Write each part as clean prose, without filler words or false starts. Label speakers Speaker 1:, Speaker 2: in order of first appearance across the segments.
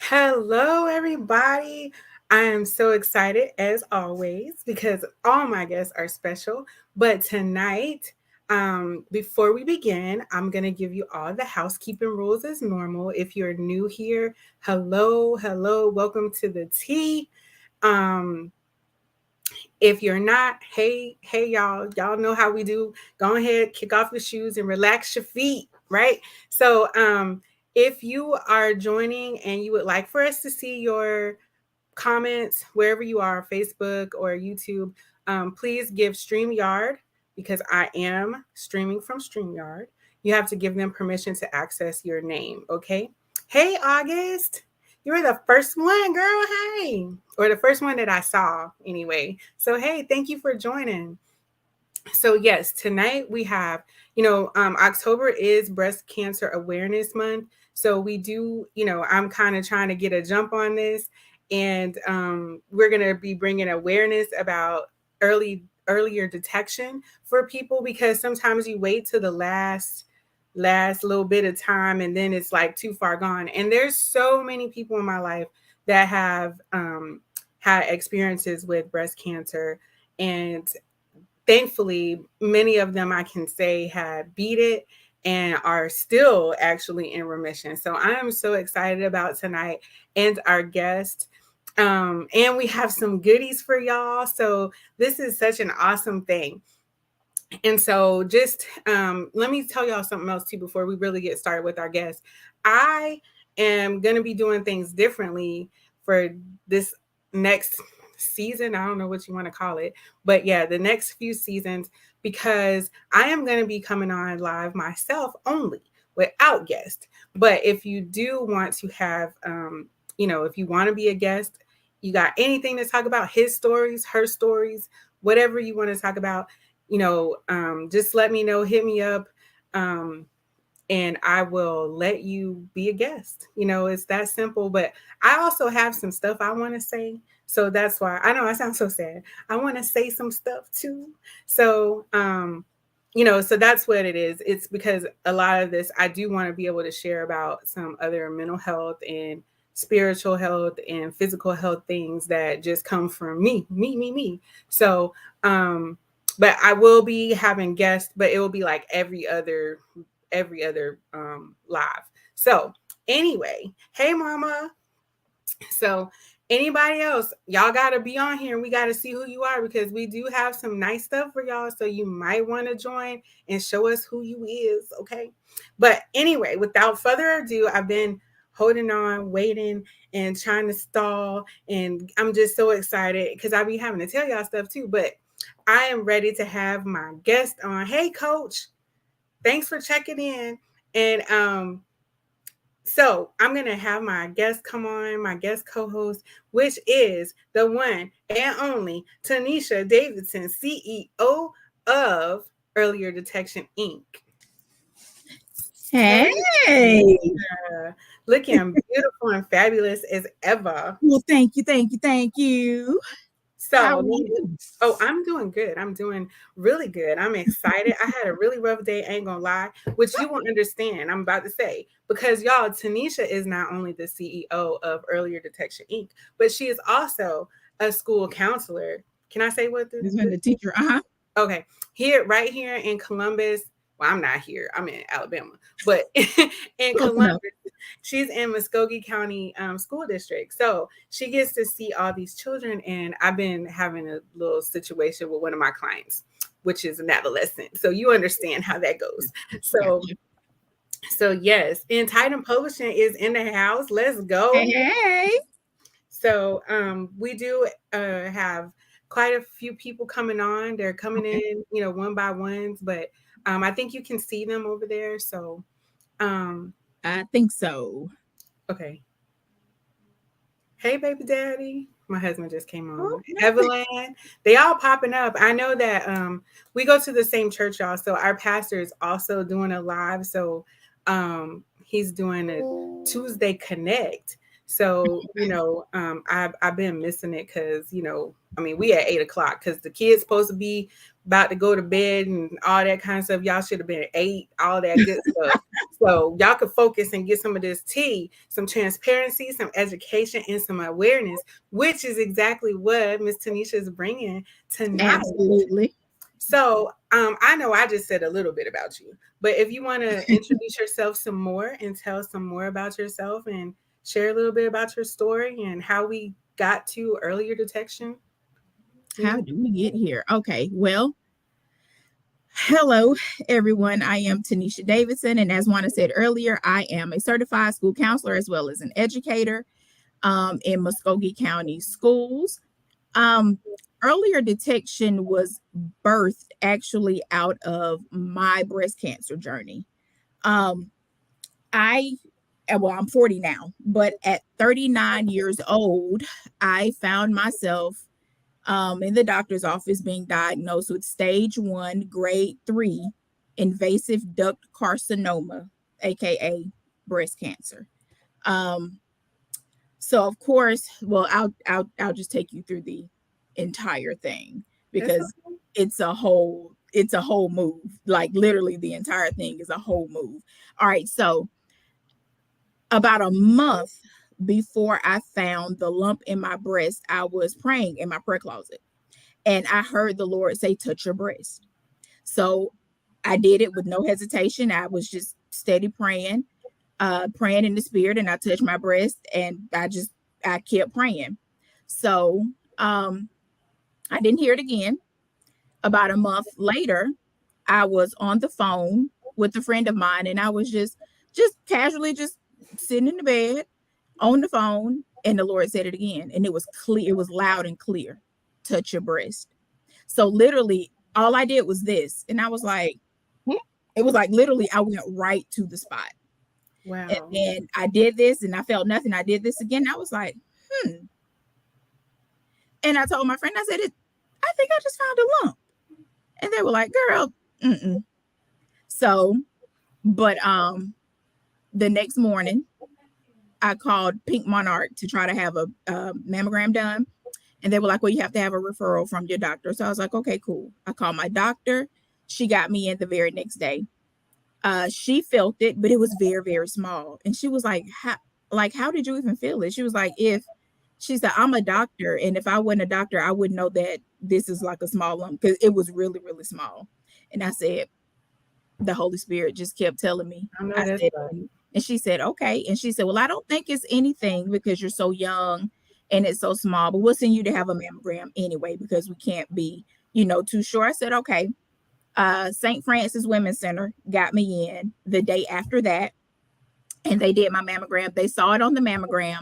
Speaker 1: Hello, everybody. I am so excited as always because all my guests are special. But tonight, before we begin, I'm going to give you all the housekeeping rules as normal. If you're new here, hello, welcome to the tea. Um, if you're not, hey, y'all know how we do. Go ahead, kick off your shoes and relax your feet, right? So, if you are joining and you would like for us to see your comments wherever you are, Facebook or YouTube, please give StreamYard because I am streaming from StreamYard. You have to give them permission to access your name, okay? Hey, August. You were the first one, girl. Hey. Or the first one that I saw anyway. So, hey, thank you for joining. So, yes, tonight we have, October is Breast Cancer Awareness Month. So, we do, I'm kind of trying to get a jump on this. And we're going to be bringing awareness about earlier detection for people because sometimes you wait to the last little bit of time and then it's like too far gone. And there's so many people in my life that have had experiences with breast cancer, and thankfully many of them I can say had beat it and are still actually in remission. So I am so excited about tonight and our guest. And we have some goodies for y'all. So this is such an awesome thing. And so just let me tell y'all something else too before we really get started with our guests. I am going to be doing things differently for this next season. I don't know what you want to call it, but yeah, the next few seasons, because I am going to be coming on live myself only without guests. But if you do want to have, if you want to be a guest, you got anything to talk about, his stories, her stories, whatever you want to talk about, just let me know, hit me up, and I will let you be a guest. It's that simple. But I also have some stuff I want to say. So that's why I know I sound so sad. I want to say some stuff too. So, so that's what it is. It's because a lot of this, I do want to be able to share about some other mental health and spiritual health and physical health things that just come from me. So, but I will be having guests, but it will be like every other live. So anyway, hey mama. So anybody else, y'all gotta be on here and we gotta see who you are because we do have some nice stuff for y'all. So you might want to join and show us who you is, okay? But anyway, without further ado, I've been holding on, waiting, and trying to stall. And I'm just so excited because I'll be having to tell y'all stuff too. But I am ready to have my guest on. Hey, Coach. Thanks for checking in. And so I'm going to have my guest come on, my guest co-host, which is the one and only Tanisha Davidson, CEO of Earlier Detection, Inc.
Speaker 2: Hey.
Speaker 1: Looking beautiful and fabulous as ever.
Speaker 2: Well, thank you.
Speaker 1: So, I'm doing good. I'm doing really good. I'm excited. I had a really rough day, ain't gonna lie, which you won't understand. I'm about to say, because y'all, Tanisha is not only the CEO of Earlier Detection Inc., but she is also a school counselor. Can I say what
Speaker 2: this is the teacher?
Speaker 1: Okay, right here in Columbus. Well, I'm not here. I'm in Alabama, but in Columbus, she's in Muskogee County School District. So she gets to see all these children. And I've been having a little situation with one of my clients, which is an adolescent. So you understand how that goes. So yes, and Titan Publishing is in the house. Let's go.
Speaker 2: Hey.
Speaker 1: So we do have quite a few people coming on. They're coming in, one by ones, but I think you can see them over there. So
Speaker 2: I think so.
Speaker 1: Okay. Hey, baby daddy. My husband just came on. Evelyn, they all popping up. I know that we go to the same church, y'all. So our pastor is also doing a live. So he's doing a Tuesday Connect. So, I've been missing it because, we at 8:00 because the kid's supposed to be about to go to bed and all that kind of stuff. Y'all should have been at 8, all that good stuff. So y'all could focus and get some of this tea, some transparency, some education, and some awareness, which is exactly what Miss Tanisha is bringing tonight.
Speaker 2: Absolutely.
Speaker 1: So I know I just said a little bit about you, but if you want to introduce yourself some more and tell some more about yourself and share a little bit about your story and how we got to earlier detection, you
Speaker 2: How
Speaker 1: know.
Speaker 2: do we get here? Okay. Well, hello, everyone. I am Tanisha Davidson. And as Wanda said earlier, I am a certified school counselor as well as an educator in Muskogee County schools. Um, Earlier detection was birthed actually out of my breast cancer journey. Um, I well, I'm 40 now, but at 39 years old, I found myself in the doctor's office being diagnosed with stage 1, grade 3 invasive duct carcinoma, aka breast cancer. Um, so of course, well, I'll just take you through the entire thing
Speaker 1: That's
Speaker 2: because
Speaker 1: okay.
Speaker 2: it's a whole move. Like literally the entire thing is a whole move. All right, so about a month before I found the lump in my breast, I was praying in my prayer closet and I heard the Lord say, touch your breast. So I did it with no hesitation. I was just steady praying, praying in the spirit, and I touched my breast and I kept praying. So I didn't hear it again. About a month later, I was on the phone with a friend of mine and I was just casually just sitting in the bed on the phone, and the Lord said it again, and it was clear, it was loud and clear. Touch your breast. So literally, all I did was this, and I was like, it was like literally, I went right to the spot, and
Speaker 1: Wow.
Speaker 2: then I did this, and I felt nothing. I did this again. I was like, and I told my friend, I said, I think I just found a lump, and they were like, girl, mm-mm. So, but the next morning, I called Pink Monarch to try to have a mammogram done. And they were like, well, you have to have a referral from your doctor. So I was like, okay, cool. I called my doctor. She got me in the very next day. She felt it, but it was very, very small. And she was like, how did you even feel it? She was like, if she said, I'm a doctor. And if I wasn't a doctor, I wouldn't know that this is like a small lump because it was really, really small. And I said, the Holy Spirit just kept telling me.
Speaker 1: I know
Speaker 2: I
Speaker 1: that's
Speaker 2: said,
Speaker 1: right.
Speaker 2: and she said, okay. And she said, well, I don't think it's anything because you're so young and it's so small, but we'll send you to have a mammogram anyway because we can't be, too sure. I said, okay. St. Francis Women's Center got me in the day after that, and they did my mammogram. They saw it on the mammogram,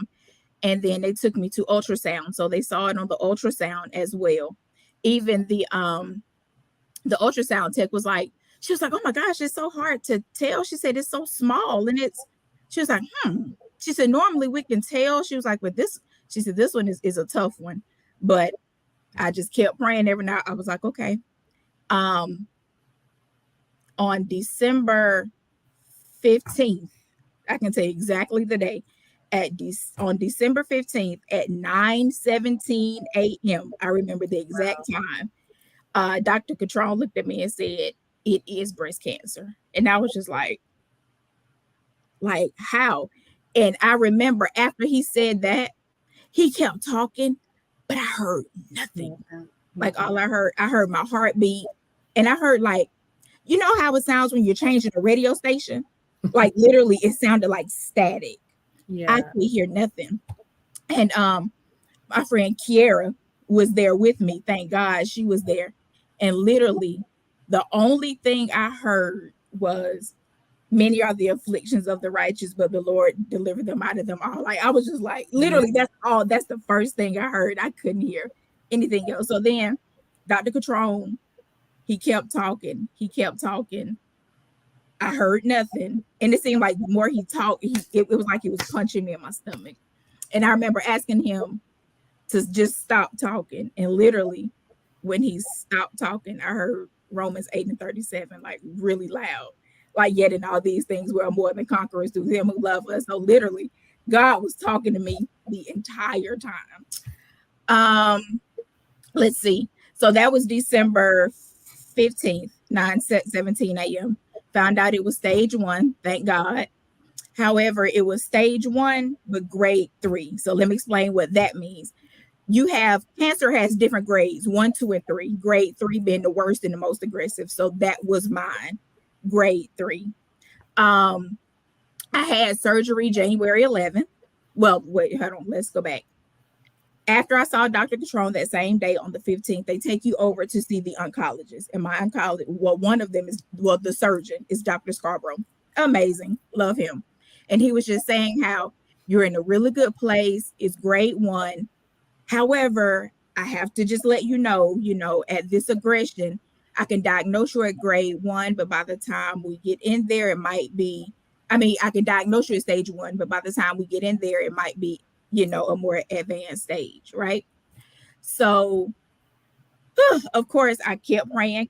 Speaker 2: and then they took me to ultrasound. So they saw it on the ultrasound as well. Even the ultrasound tech was like, she was like, oh my gosh, it's so hard to tell. She said it's so small, and she was like, She said normally we can tell. She was like, but she said this one is a tough one. But I just kept praying every night. I was like, okay. Um, on December 15th, I can tell you exactly the day. On December 15th at 9:17 a.m. I remember the exact time. Dr. Catron looked at me and said, it is breast cancer. And I was just like, how? And I remember after he said that, he kept talking, but I heard nothing.
Speaker 1: Nothing.
Speaker 2: Like
Speaker 1: Mm-mm.
Speaker 2: all I heard my heartbeat. And I heard like, you know how it sounds when you're changing a radio station? Like literally it sounded like static. I
Speaker 1: Yeah.
Speaker 2: could hear nothing. And my friend Kiera was there with me. Thank God she was there. And literally the only thing I heard was many are the afflictions of the righteous, but the Lord delivered them out of them all. Like I was just like,
Speaker 1: Yeah.
Speaker 2: literally, that's all. That's the first thing I heard. I couldn't hear anything else. So then Dr. Catron, he kept talking. He kept talking. I heard nothing. And it seemed like the more he talked, it was like he was punching me in my stomach. And I remember asking him to just stop talking. And literally, when he stopped talking, I heard Romans 8 and 37, like really loud. Like, yet in all these things, we're more than conquerors through him who love us. So literally, God was talking to me the entire time. Um, let's see. So that was December 15th, 9:17 a.m. Found out it was stage 1, thank God. However, it was stage 1, but grade 3. So let me explain what that means. You have cancer has different grades, 1, 2, and 3. Grade 3 being the worst and the most aggressive. So that was mine, grade 3. Um, I had surgery January 11th. Well, wait, hold on. Let's go back. After I saw Dr. Catron that same day on the 15th, they take you over to see the oncologist. And my oncologist, well, one of them is, well, the surgeon is Dr. Scarborough. Amazing. Love him. And he was just saying how you're in a really good place. It's grade 1. However, I have to just let you know, at this aggression, I can diagnose you at grade 1, but by the time we get in there, it might be, I mean, I can diagnose you at stage 1, but by the time we get in there, it might be, a more advanced stage, right? So, of course, I kept praying,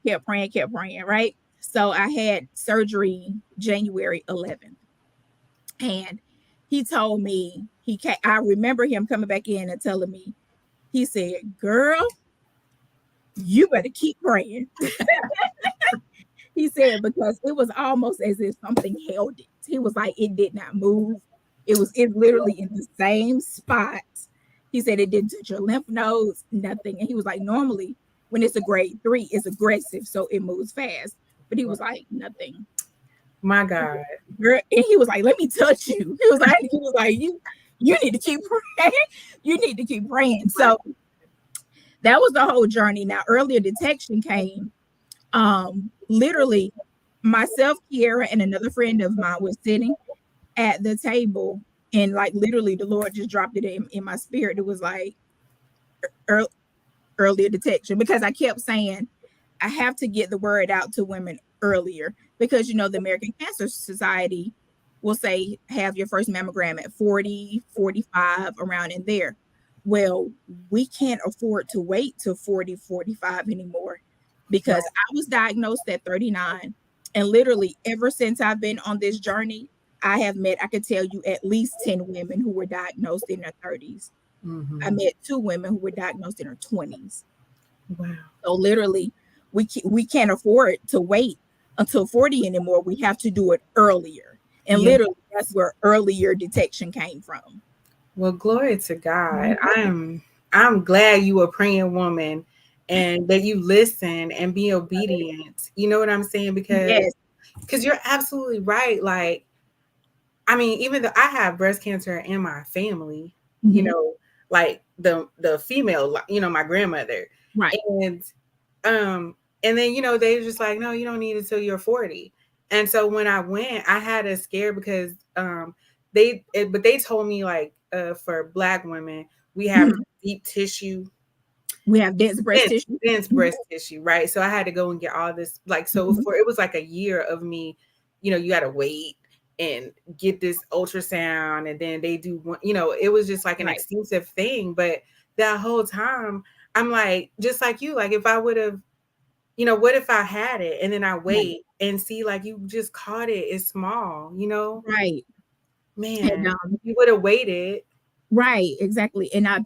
Speaker 2: right? So I had surgery January 11th, and he told me I remember him coming back in and telling me, he said, "Girl, you better keep praying." He said, because it was almost as if something held it. He was like, it did not move. It literally in the same spot. He said it didn't touch your lymph nodes, nothing. And he was like, normally when it's a grade 3, it's aggressive, so it moves fast. But he was like, nothing.
Speaker 1: My God.
Speaker 2: Girl, and he was like, let me touch you. He was like, you need to keep praying. You need to keep praying. So that was the whole journey. Now, earlier detection came. Literally, myself, Kiera, and another friend of mine was sitting at the table, and like literally, the Lord just dropped it in my spirit. It was like early, earlier detection, because I kept saying I have to get the word out to women earlier, because the American Cancer Society will say have your first mammogram at 40, 45, around in there. Well, we can't afford to wait till 40, 45 anymore,
Speaker 1: Right.
Speaker 2: because I was diagnosed at 39, and literally ever since I've been on this journey, I could tell you at least 10 women who were diagnosed in their 30s. I
Speaker 1: Mm-hmm.
Speaker 2: met 2 women who were diagnosed in their 20s.
Speaker 1: Wow.
Speaker 2: So literally, we can't afford to wait until 40 anymore. We have to do it earlier. And
Speaker 1: Yeah.
Speaker 2: literally, that's where earlier detection came from.
Speaker 1: Well, glory to God.
Speaker 2: Mhm.
Speaker 1: I'm glad you a praying woman and that you listen and be obedient. You know what I'm saying?
Speaker 2: Yes.
Speaker 1: Because you're absolutely right. Like, I mean, even though I have breast cancer in my family, you
Speaker 2: Mhm.
Speaker 1: know, like the female, my grandmother.
Speaker 2: Right.
Speaker 1: And um and then they were just like, no, you don't need it till you're 40. And so when I went, I had a scare because but they told me like for black women, we have
Speaker 2: Mhm.
Speaker 1: deep tissue,
Speaker 2: We have dense breast
Speaker 1: dense,
Speaker 2: tissue.
Speaker 1: dense
Speaker 2: Mhm.
Speaker 1: breast tissue, right? So I had to go and get all this, like, so
Speaker 2: Mhm.
Speaker 1: for it was like a year of me, you got to wait and get this ultrasound, and then they do one, it was just like an
Speaker 2: Right.
Speaker 1: extensive thing. But that whole time, I'm like, just like you, like if I would have, what if I had it and then I
Speaker 2: Right.
Speaker 1: wait and see, like, you just caught it, it's small,
Speaker 2: Right. And
Speaker 1: man, you would have waited.
Speaker 2: right, exactly. And I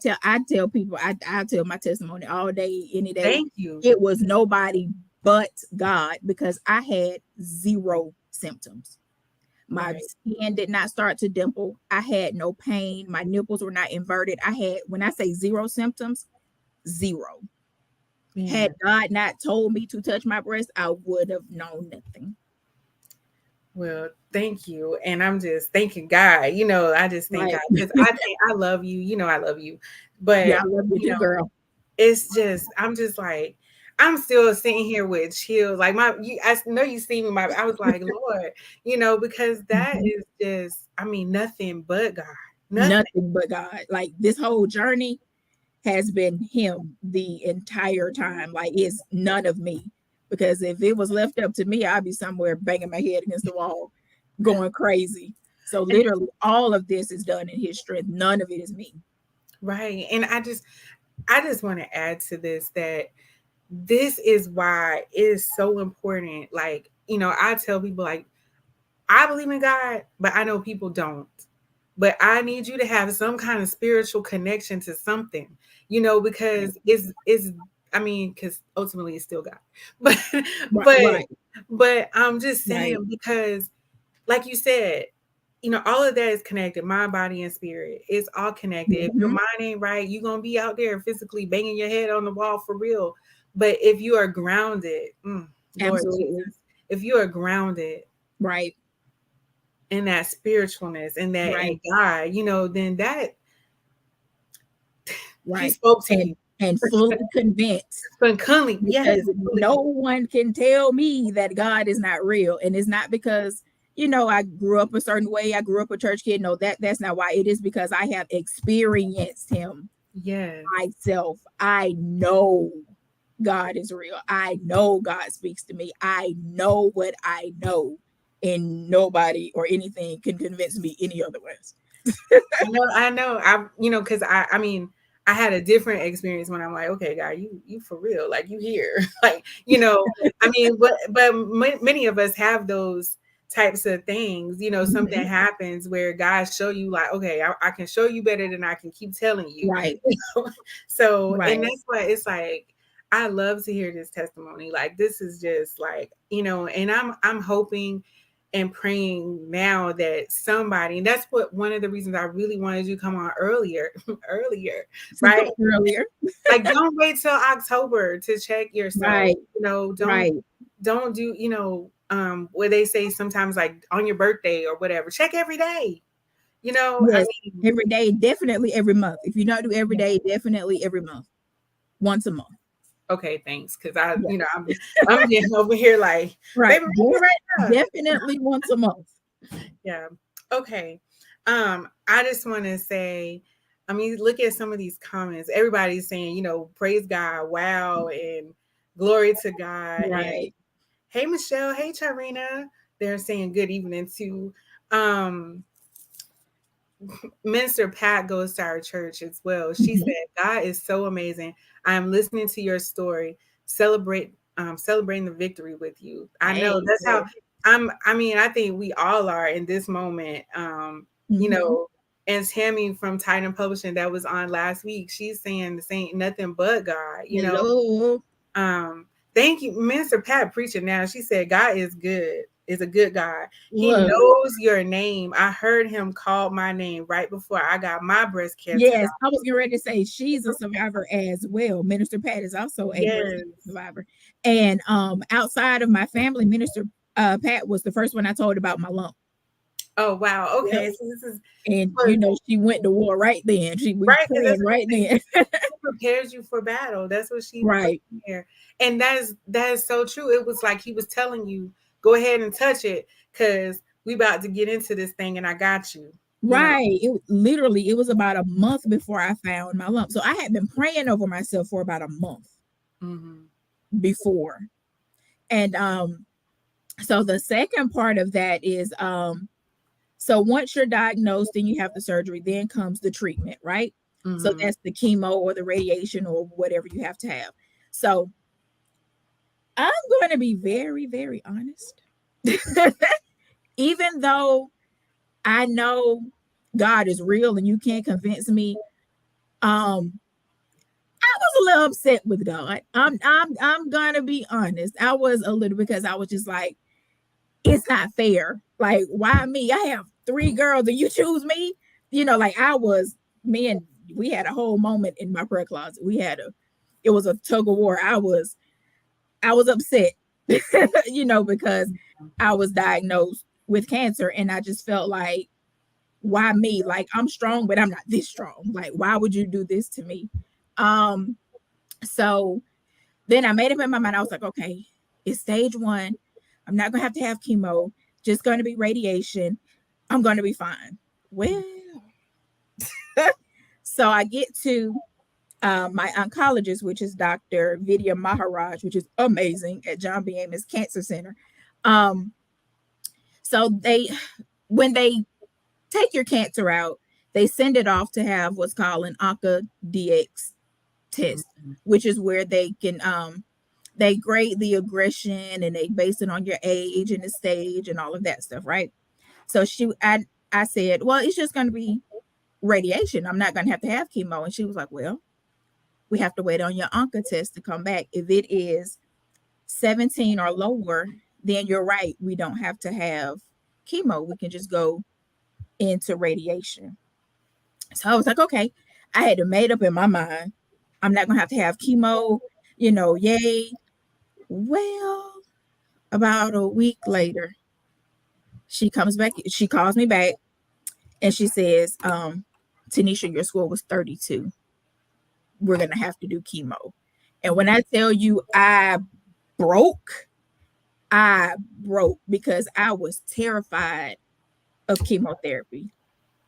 Speaker 2: tell people, I tell my testimony all day, any day.
Speaker 1: Thank you.
Speaker 2: It was nobody but God, because I had zero symptoms. My
Speaker 1: Right.
Speaker 2: skin did not start to dimple. I had no pain. My nipples were not inverted. When I say zero symptoms, zero. Had
Speaker 1: Man.
Speaker 2: God not told me to touch my breast, I would have known nothing.
Speaker 1: Well, thank you. And I'm just thanking God. I just thank God
Speaker 2: Right.
Speaker 1: because I love you. I love you.
Speaker 2: Yeah,
Speaker 1: But,
Speaker 2: I love you
Speaker 1: you
Speaker 2: too,
Speaker 1: know,
Speaker 2: girl.
Speaker 1: I'm just like, I'm still sitting here with chills. Like I know you see me, I was like, Lord, because that
Speaker 2: Mhm.
Speaker 1: is just, I mean, nothing but God. Nothing.
Speaker 2: Nothing but God. Like, this whole journey has been him the entire time. Like, it's none of me. Because if it was left up to me, I'd be somewhere banging my head against the wall, going crazy. So literally all of this is done in his strength. None of it is me.
Speaker 1: Right. And I just want to add to this that this is why it is so important. Like, I tell people, like, I believe in God, but I know people don't. But I need you to have some kind of spiritual connection to something, because it's I mean, because ultimately it's still God. But
Speaker 2: Right,
Speaker 1: but
Speaker 2: right,
Speaker 1: but I'm just
Speaker 2: right.
Speaker 1: saying because like you said, all of that is connected. Mind, body, and spirit. It's all connected. If your
Speaker 2: Mhm.
Speaker 1: mind ain't right, you're gonna be out there physically banging your head on the wall for real. But if you are grounded, Lord
Speaker 2: Absolutely.
Speaker 1: Jesus, if you are grounded
Speaker 2: Right,
Speaker 1: in that spiritualness and that in
Speaker 2: right,
Speaker 1: God, then that He
Speaker 2: right.
Speaker 1: spoke to you.
Speaker 2: And fully convinced,
Speaker 1: But currently, yes,
Speaker 2: because no one can tell me that God is not real. And it's not because, I grew up a certain way, I grew up a church kid. No, that's not why. It is because I have experienced him
Speaker 1: yes.
Speaker 2: myself. I know God is real. I know God speaks to me. I know what I know. And nobody or anything can convince me any otherwise.
Speaker 1: I know. Because I mean, I had a different experience when I'm like, okay, God, you for real, like you here, like I mean, but many of us have those types of things. Something
Speaker 2: Mhm.
Speaker 1: happens where God show you like, okay, I can show you better than I can keep telling you.
Speaker 2: Right,
Speaker 1: So, and
Speaker 2: right.
Speaker 1: that's why it's like I love to hear this testimony. Like this is just like and I'm hoping and praying now that somebody, and that's what one of the reasons I really wanted you to come on earlier, earlier, right?
Speaker 2: Earlier.
Speaker 1: Like don't wait till October to check yourself.
Speaker 2: Right,
Speaker 1: Don't
Speaker 2: right.
Speaker 1: don't do, where they say sometimes like on your birthday or whatever, check every day. I
Speaker 2: Yes,
Speaker 1: mean,
Speaker 2: every day, definitely every month. If you not do every day, definitely every month, once a month.
Speaker 1: okay, thanks. Cause I,
Speaker 2: Yeah,
Speaker 1: I'm getting over here like,
Speaker 2: right.
Speaker 1: baby, right now.
Speaker 2: Definitely once a month.
Speaker 1: Yeah. Okay. I just want to say, I mean, look at some of these comments. Everybody's saying, praise God, wow, and glory to God. And
Speaker 2: Right.
Speaker 1: hey, Michelle, hey, Charina. They're saying good evening to um Minister Pat goes to our church as well. She
Speaker 2: Mhm.
Speaker 1: said, God is so amazing. I am listening to your story, celebrating the victory with you. I know
Speaker 2: Hey,
Speaker 1: that's how
Speaker 2: hey.
Speaker 1: I mean, I think we all are in this moment.
Speaker 2: Mhm.
Speaker 1: And Tammy from Titan Publishing that was on last week, she's saying this ain't nothing but God.
Speaker 2: Hello.
Speaker 1: Um, thank you, Minister Pat preaching now. She said, God is good, is a good God. He
Speaker 2: Look.
Speaker 1: knows your name. I heard him call my name right before I got my breast cancer.
Speaker 2: Yes, I was getting ready to say she's a survivor as well. Minister Pat is also a breast
Speaker 1: Yes.
Speaker 2: cancer survivor. And outside of my family, Minister Pat was the first one I told about my lump.
Speaker 1: Oh wow.
Speaker 2: Yep.
Speaker 1: Okay. So this is
Speaker 2: And
Speaker 1: for
Speaker 2: she went to war right then. We
Speaker 1: right because that's
Speaker 2: praying
Speaker 1: what
Speaker 2: right then.
Speaker 1: she prepares you for battle. That's what she put
Speaker 2: Right.
Speaker 1: in there. And that is so true. It was like he was telling you, go ahead and touch it because we about to get into this thing and I got you.
Speaker 2: Right. It was about a month before I found my lump. So I had been praying over myself for about a month
Speaker 1: Hmm.
Speaker 2: before. And so the second part of that is so once you're diagnosed and you have the surgery, then comes the treatment, right? So
Speaker 1: Hmm.
Speaker 2: that's the chemo or the radiation or whatever you have to have. So I'm going to be very, very honest. Even though I know God is real and you can't convince me, um, I was a little upset with God. I'm gonna be honest. I was a little because I was just like, it's not fair. Like, why me? I have three girls and you choose me. Like I was me and we had a whole moment in my prayer closet. It was a tug of war. I was upset, because I was diagnosed with cancer and I just felt like, why me? Like I'm strong, but I'm not this strong. Like, why would you do this to me? Um, so then I made up in my mind. I was like, okay, it's stage one. I'm not gonna have to have chemo, just gonna be radiation. I'm gonna be fine. Well, so I get to my oncologist, which is Dr. Vidya Maharaj, which is amazing at John B. Amos Cancer Center. Um, so when they take your cancer out, they send it off to have what's called an Onca DX test, which is where they grade the aggression and they base it on your age and the stage and all of that stuff, right? So I said, well, it's just going to be radiation. I'm not going to have chemo. And she was like, well, we have to wait on your onca test to come back. If it is 17 or lower, then you're right. We don't have to have chemo. We can just go into radiation. So I was like, okay. I had to made up in my mind, I'm not gonna have to have chemo, yay. Well, about a week later, she comes back, she calls me back and she says, Tanisha, your score was 32. We're gonna have to do chemo. And when I tell you broke, I broke because I was terrified of chemotherapy.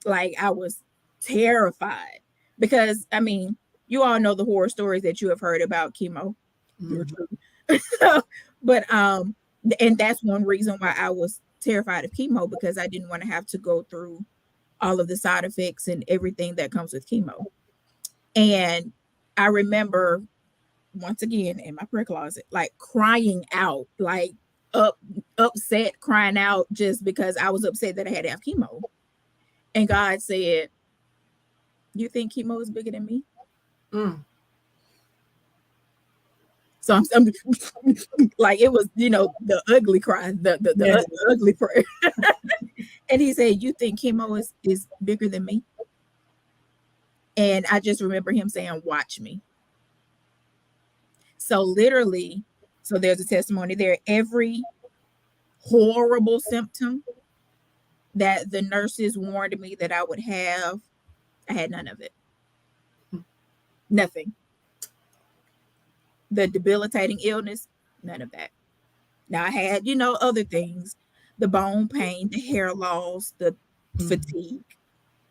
Speaker 2: Like I was terrified because I mean, you all know the horror stories that you have heard about chemo. You're
Speaker 1: Mhm.
Speaker 2: true. But and that's one reason why I was terrified of chemo, because I didn't want to have to go through all of the side effects and everything that comes with chemo. And I remember once again in my prayer closet, like crying out, like up upset, crying out just because I was upset that I had to have chemo. And God said, you think chemo is bigger than me?
Speaker 1: Mm.
Speaker 2: So I'm like, it was, the ugly cry,
Speaker 1: Yeah.
Speaker 2: the ugly prayer. And he said, you think chemo is bigger than me? And I just remember him saying, watch me. So literally, so there's a testimony there. Every horrible symptom that the nurses warned me that I would have, I had none of it. Nothing. The debilitating illness, none of that. Now I had, other things, the bone pain, the hair loss, the
Speaker 1: Mhm.
Speaker 2: fatigue,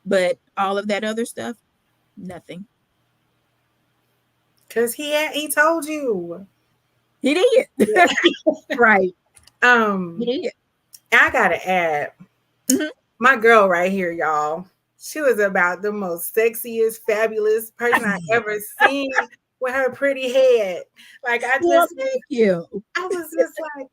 Speaker 2: but all of that other stuff, nothing.
Speaker 1: Cause he told you.
Speaker 2: He did.
Speaker 1: Yeah.
Speaker 2: Right. He
Speaker 1: Um,
Speaker 2: did.
Speaker 1: I gotta add,
Speaker 2: Mhm.
Speaker 1: my girl right here, y'all. She was about the most sexiest, fabulous person I ever seen with her pretty head. Like
Speaker 2: Well, thank you.
Speaker 1: I was just like,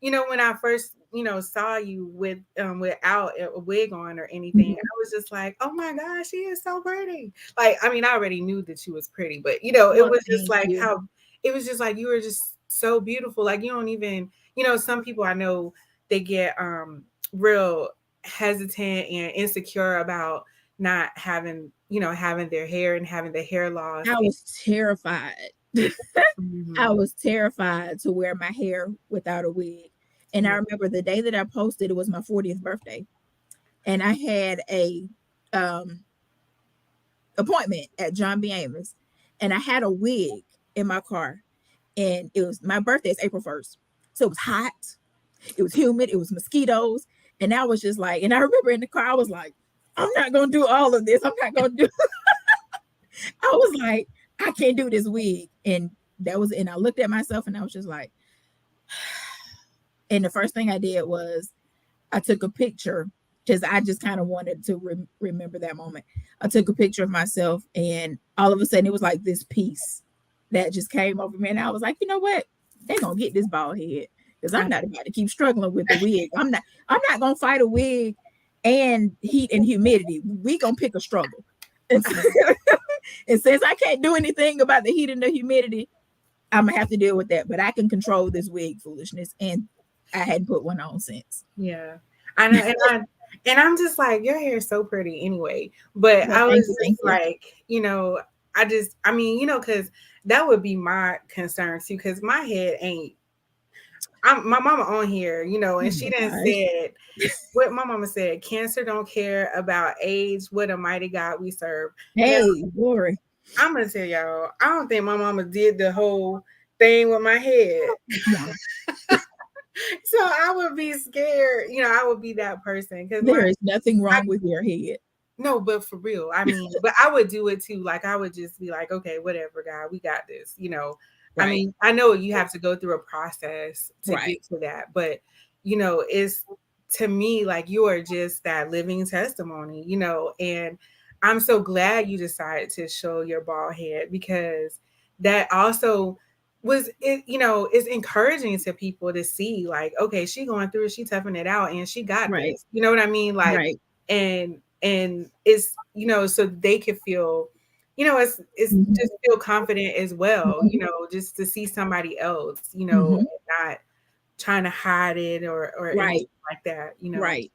Speaker 1: when I first, saw you without a wig on or anything,
Speaker 2: Mhm.
Speaker 1: I was just like, oh my gosh, she is so pretty. Like, I mean, I already knew that she was pretty, but it
Speaker 2: Well,
Speaker 1: was just
Speaker 2: thank
Speaker 1: like
Speaker 2: you.
Speaker 1: how it was just like you were just so beautiful. Like you don't even, some people I know they get real hesitant and insecure about not having, having their hair and having the hair loss.
Speaker 2: I was terrified. I
Speaker 1: Mhm.
Speaker 2: was terrified to wear my hair without a wig. And I
Speaker 1: Yeah.
Speaker 2: remember the day that I posted, it was my 40th birthday. And I had a um appointment at John B. Amos. And I had a wig in my car. And it was my birthday is April 1st. So it was hot, it was humid, it was mosquitoes. And I was just like, and I remember in the car, I was like, I'm not gonna do all of this. I'm not gonna do I was like, I can't do this wig. And I looked at myself and I was just like, and the first thing I did was I took a picture because I just kind of wanted to remember that moment. I took a picture of myself, and all of a sudden, it was like this peace that just came over me. And I was like, you know what? They're going to get this bald head because I'm
Speaker 1: I,
Speaker 2: not about to keep struggling with the wig. I'm not going to fight a wig and heat and humidity. We going to pick a struggle. And, and since I can't do anything about the heat and the humidity, I'm gonna have to deal with that. But I can control this wig foolishness, and I hadn't put one on since.
Speaker 1: yeah. I know, and I'm just like, your hair is so pretty anyway. But
Speaker 2: Well,
Speaker 1: I
Speaker 2: thank
Speaker 1: was
Speaker 2: you,
Speaker 1: just
Speaker 2: thank you.
Speaker 1: like, I mean, because that would be my concern too, because my head ain't. My mama on here,
Speaker 2: Oh
Speaker 1: and she
Speaker 2: my
Speaker 1: done
Speaker 2: gosh.
Speaker 1: said what my mama said. Cancer don't care about age. What a mighty God we serve. Now
Speaker 2: Hey, glory.
Speaker 1: I'm gonna tell y'all, I don't think my mama did the whole thing with my head.
Speaker 2: No,
Speaker 1: So I would be scared. I would be that person because
Speaker 2: there is nothing wrong with your head.
Speaker 1: no, but for real, I mean, but I would do it too. Like I would just be like, okay, whatever, God, we got this. I
Speaker 2: Right,
Speaker 1: mean, I know you have to go through a process to
Speaker 2: right,
Speaker 1: get to that, but it's to me like you are just that living testimony, and I'm so glad you decided to show your bald head because that also was it, is encouraging to people to see like, okay, she going through it, she toughing it out and she got
Speaker 2: right,
Speaker 1: this. You know what I mean? Like
Speaker 2: right.
Speaker 1: and it's so they could feel it's
Speaker 2: Mhm.
Speaker 1: just feel confident as well,
Speaker 2: Mhm.
Speaker 1: just to see somebody else,
Speaker 2: Mhm.
Speaker 1: and not trying to hide it or anything
Speaker 2: Right.
Speaker 1: like that.
Speaker 2: Right.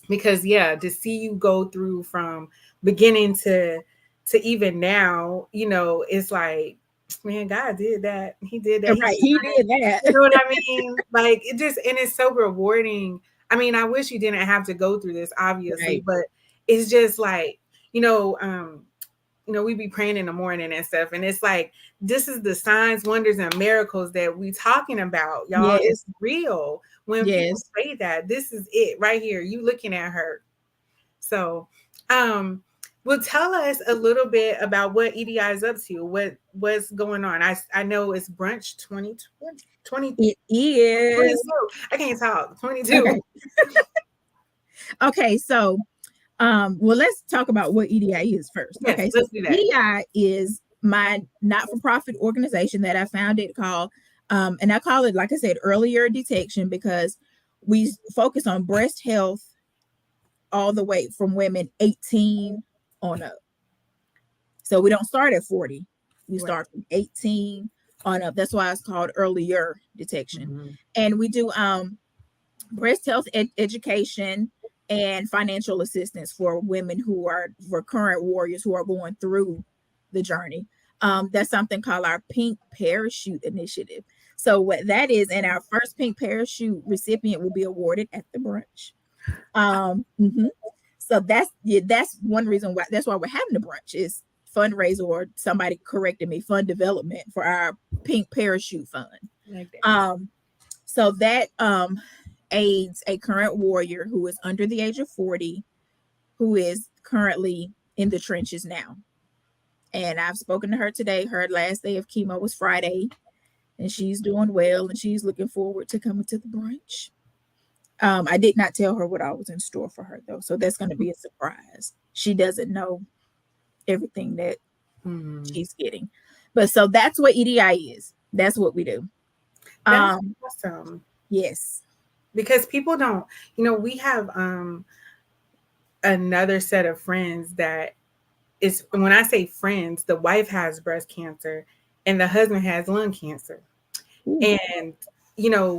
Speaker 1: Because yeah, to see you go through from beginning to even now, it's like, man, God did that. He did that. He
Speaker 2: Right. He did
Speaker 1: You
Speaker 2: that.
Speaker 1: know what I mean? Like it just, and it's so rewarding. I mean, I wish you didn't have to go through this, obviously,
Speaker 2: Right.
Speaker 1: but it's just like, you know, we be praying in the morning and stuff, and it's like this is the signs, wonders, and miracles that we talking about, y'all. It's
Speaker 2: Yes.
Speaker 1: real. When people
Speaker 2: Yes.
Speaker 1: say that, this is it right here. You looking at her. So, um, well, tell us a little bit about what EDI is up to. What's going on? I know it's brunch 2020.
Speaker 2: It is.
Speaker 1: 22. I can't talk. 22.
Speaker 2: Okay. Okay. So, well, let's talk about what EDI is first.
Speaker 1: Yes,
Speaker 2: Okay. So
Speaker 1: let's do that.
Speaker 2: EDI is my not-for-profit organization that I founded called, and I call it, like I said earlier, detection, because we focus on breast health all the way from women 18 on up. So we don't start at 40. We
Speaker 1: Right.
Speaker 2: start from 18 on up. That's why it's called earlier detection.
Speaker 1: Mhm.
Speaker 2: And we do breast health education and financial assistance for women who are for current warriors who are going through the journey. That's something called our Pink Parachute Initiative. So what that is, and our first Pink Parachute recipient will be awarded at the brunch. Mhm. So that's one reason why, that's why we're having the brunch, is fundraiser, or somebody corrected me, fund development for our Pink Parachute Fund.
Speaker 1: Like that.
Speaker 2: Um, so that aids a current warrior who is under the age of 40, who is currently in the trenches now. And I've spoken to her today. Her last day of chemo was Friday, and she's doing well, and she's looking forward to coming to the brunch. I did not tell her what I was in store for her though, so that's going to be a surprise. She doesn't know everything that
Speaker 1: Mhm.
Speaker 2: she's getting, but so that's what EDI is. That's what we do.
Speaker 1: That's
Speaker 2: Um,
Speaker 1: awesome.
Speaker 2: yes.
Speaker 1: Because people don't, we have another set of friends that is, when I say friends, the wife has breast cancer and the husband has lung cancer.
Speaker 2: Ooh.
Speaker 1: And,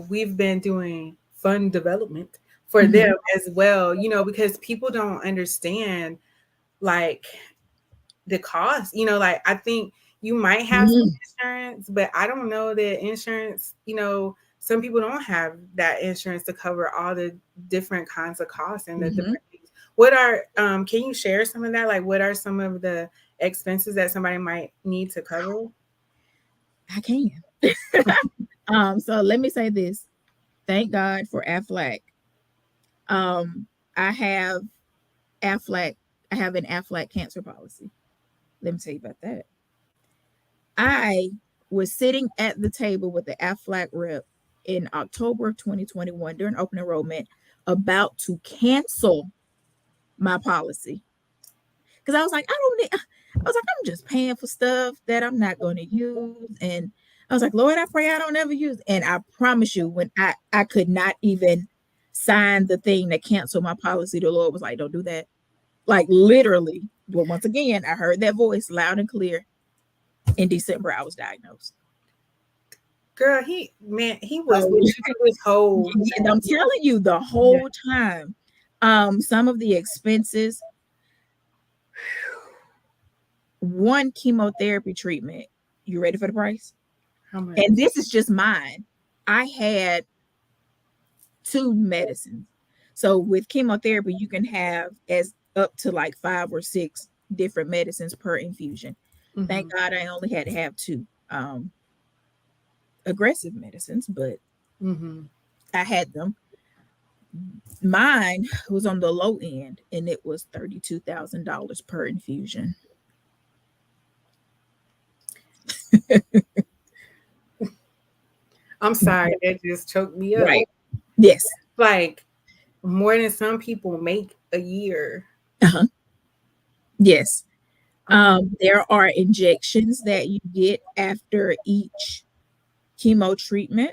Speaker 1: we've been doing fund development for them
Speaker 2: Mhm.
Speaker 1: as well, because people don't understand like the cost, like I think you might have some
Speaker 2: Mhm.
Speaker 1: insurance, but I don't know that insurance, some people don't have that insurance to cover all the different kinds of costs and the
Speaker 2: Mhm.
Speaker 1: different things. What are can you share some of that? Like what are some of the expenses that somebody might need to cover?
Speaker 2: I can. So let me say this. Thank God for Aflac. Um, I have Aflac. I have an Aflac cancer policy. Let me tell you about that. I was sitting at the table with the Aflac rep in October of 2021 during open enrollment, about to cancel my policy, because I was like, I don't need. I was like, I'm just paying for stuff that I'm not going to use, and I was like, Lord, I pray I don't ever use. And I promise you, when I could not even sign the thing that canceled my policy, the Lord was like, don't do that. Like literally. Well, once again, I heard that voice loud and clear. In December, I was diagnosed.
Speaker 1: Girl, he was
Speaker 2: So
Speaker 1: with you through this whole
Speaker 2: I'm telling you, the
Speaker 1: yeah.
Speaker 2: whole time. Some of the expenses, one chemotherapy treatment. You ready for the price?
Speaker 1: How much?
Speaker 2: And this is just mine. I had two medicines. So with chemotherapy, you can have as up to like 5 or 6 different medicines per infusion. Thank
Speaker 1: Mm-hmm.
Speaker 2: God I only had to have two aggressive medicines, but
Speaker 1: Mm-hmm.
Speaker 2: I had them. Mine was on the low end, and it was $32,000 per infusion.
Speaker 1: I'm sorry, that just choked me up.
Speaker 2: Right. Yes.
Speaker 1: Like more than some people make a year.
Speaker 2: Uh-huh. Yes.
Speaker 1: Oh my.
Speaker 2: There are injections that you get after each chemo treatment.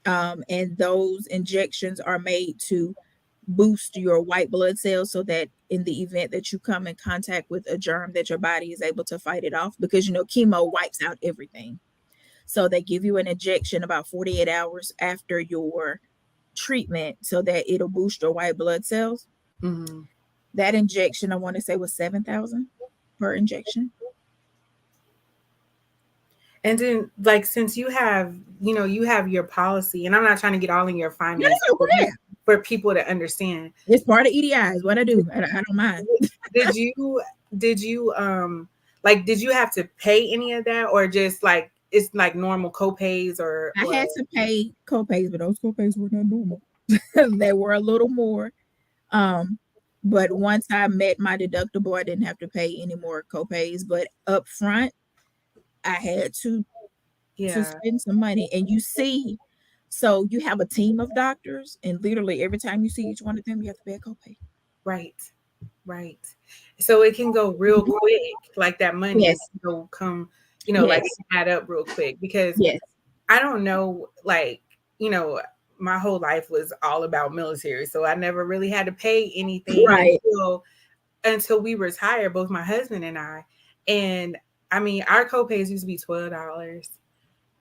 Speaker 2: And those injections are made to boost your white blood cells so that in the event that you come in contact with a germ that your body is able to fight it off, because chemo wipes out everything. So they give you an injection about 48 hours after your treatment so that it'll boost your white blood cells.
Speaker 1: Mm-hmm.
Speaker 2: That injection, I want to say, was 7,000 per injection.
Speaker 1: And then, like, since you have your policy, and I'm not trying to get all in your
Speaker 2: No, no,
Speaker 1: finances,
Speaker 2: no, go
Speaker 1: but just
Speaker 2: ahead.
Speaker 1: for people to understand,
Speaker 2: It's part of EDI is what I do. I don't mind.
Speaker 1: did you did you like did you have to pay any of that, or just like it's like normal copays
Speaker 2: I
Speaker 1: or
Speaker 2: had to pay copays, but those copays were not normal. They were a little more. Um, but once I met my deductible, I didn't have to pay any more copays. But up front, I had to
Speaker 1: yeah,
Speaker 2: spend some money. And you see, so you have a team of doctors, and literally every time you see each one of them, you have to pay a copay.
Speaker 1: right, right. So it can go real
Speaker 2: Mhm.
Speaker 1: quick, like that money, it
Speaker 2: Yes,
Speaker 1: can go come, like
Speaker 2: yes,
Speaker 1: add up real quick because
Speaker 2: yes.
Speaker 1: I don't know, like, my whole life was all about military. So I never really had to pay anything
Speaker 2: Right.
Speaker 1: until we retired, both my husband and I. And I mean, our copays used to be $12.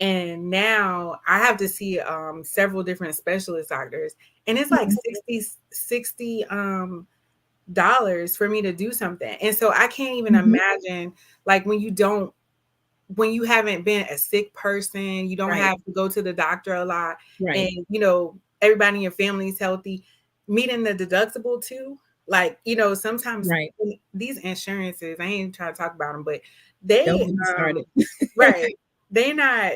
Speaker 1: And now I have to see several different specialist doctors. And it's like
Speaker 2: Mhm.
Speaker 1: 60 dollars for me to do something. And so I can't even
Speaker 2: Mhm.
Speaker 1: imagine, like, when you haven't been a sick person, you don't
Speaker 2: Right,
Speaker 1: have to go to the doctor a lot, and
Speaker 2: right,
Speaker 1: everybody in your family is healthy, meeting the deductible too. Like, sometimes
Speaker 2: right.
Speaker 1: these insurances, I ain't trying to talk about them, but
Speaker 2: Don't
Speaker 1: they
Speaker 2: get me started.
Speaker 1: right, they not,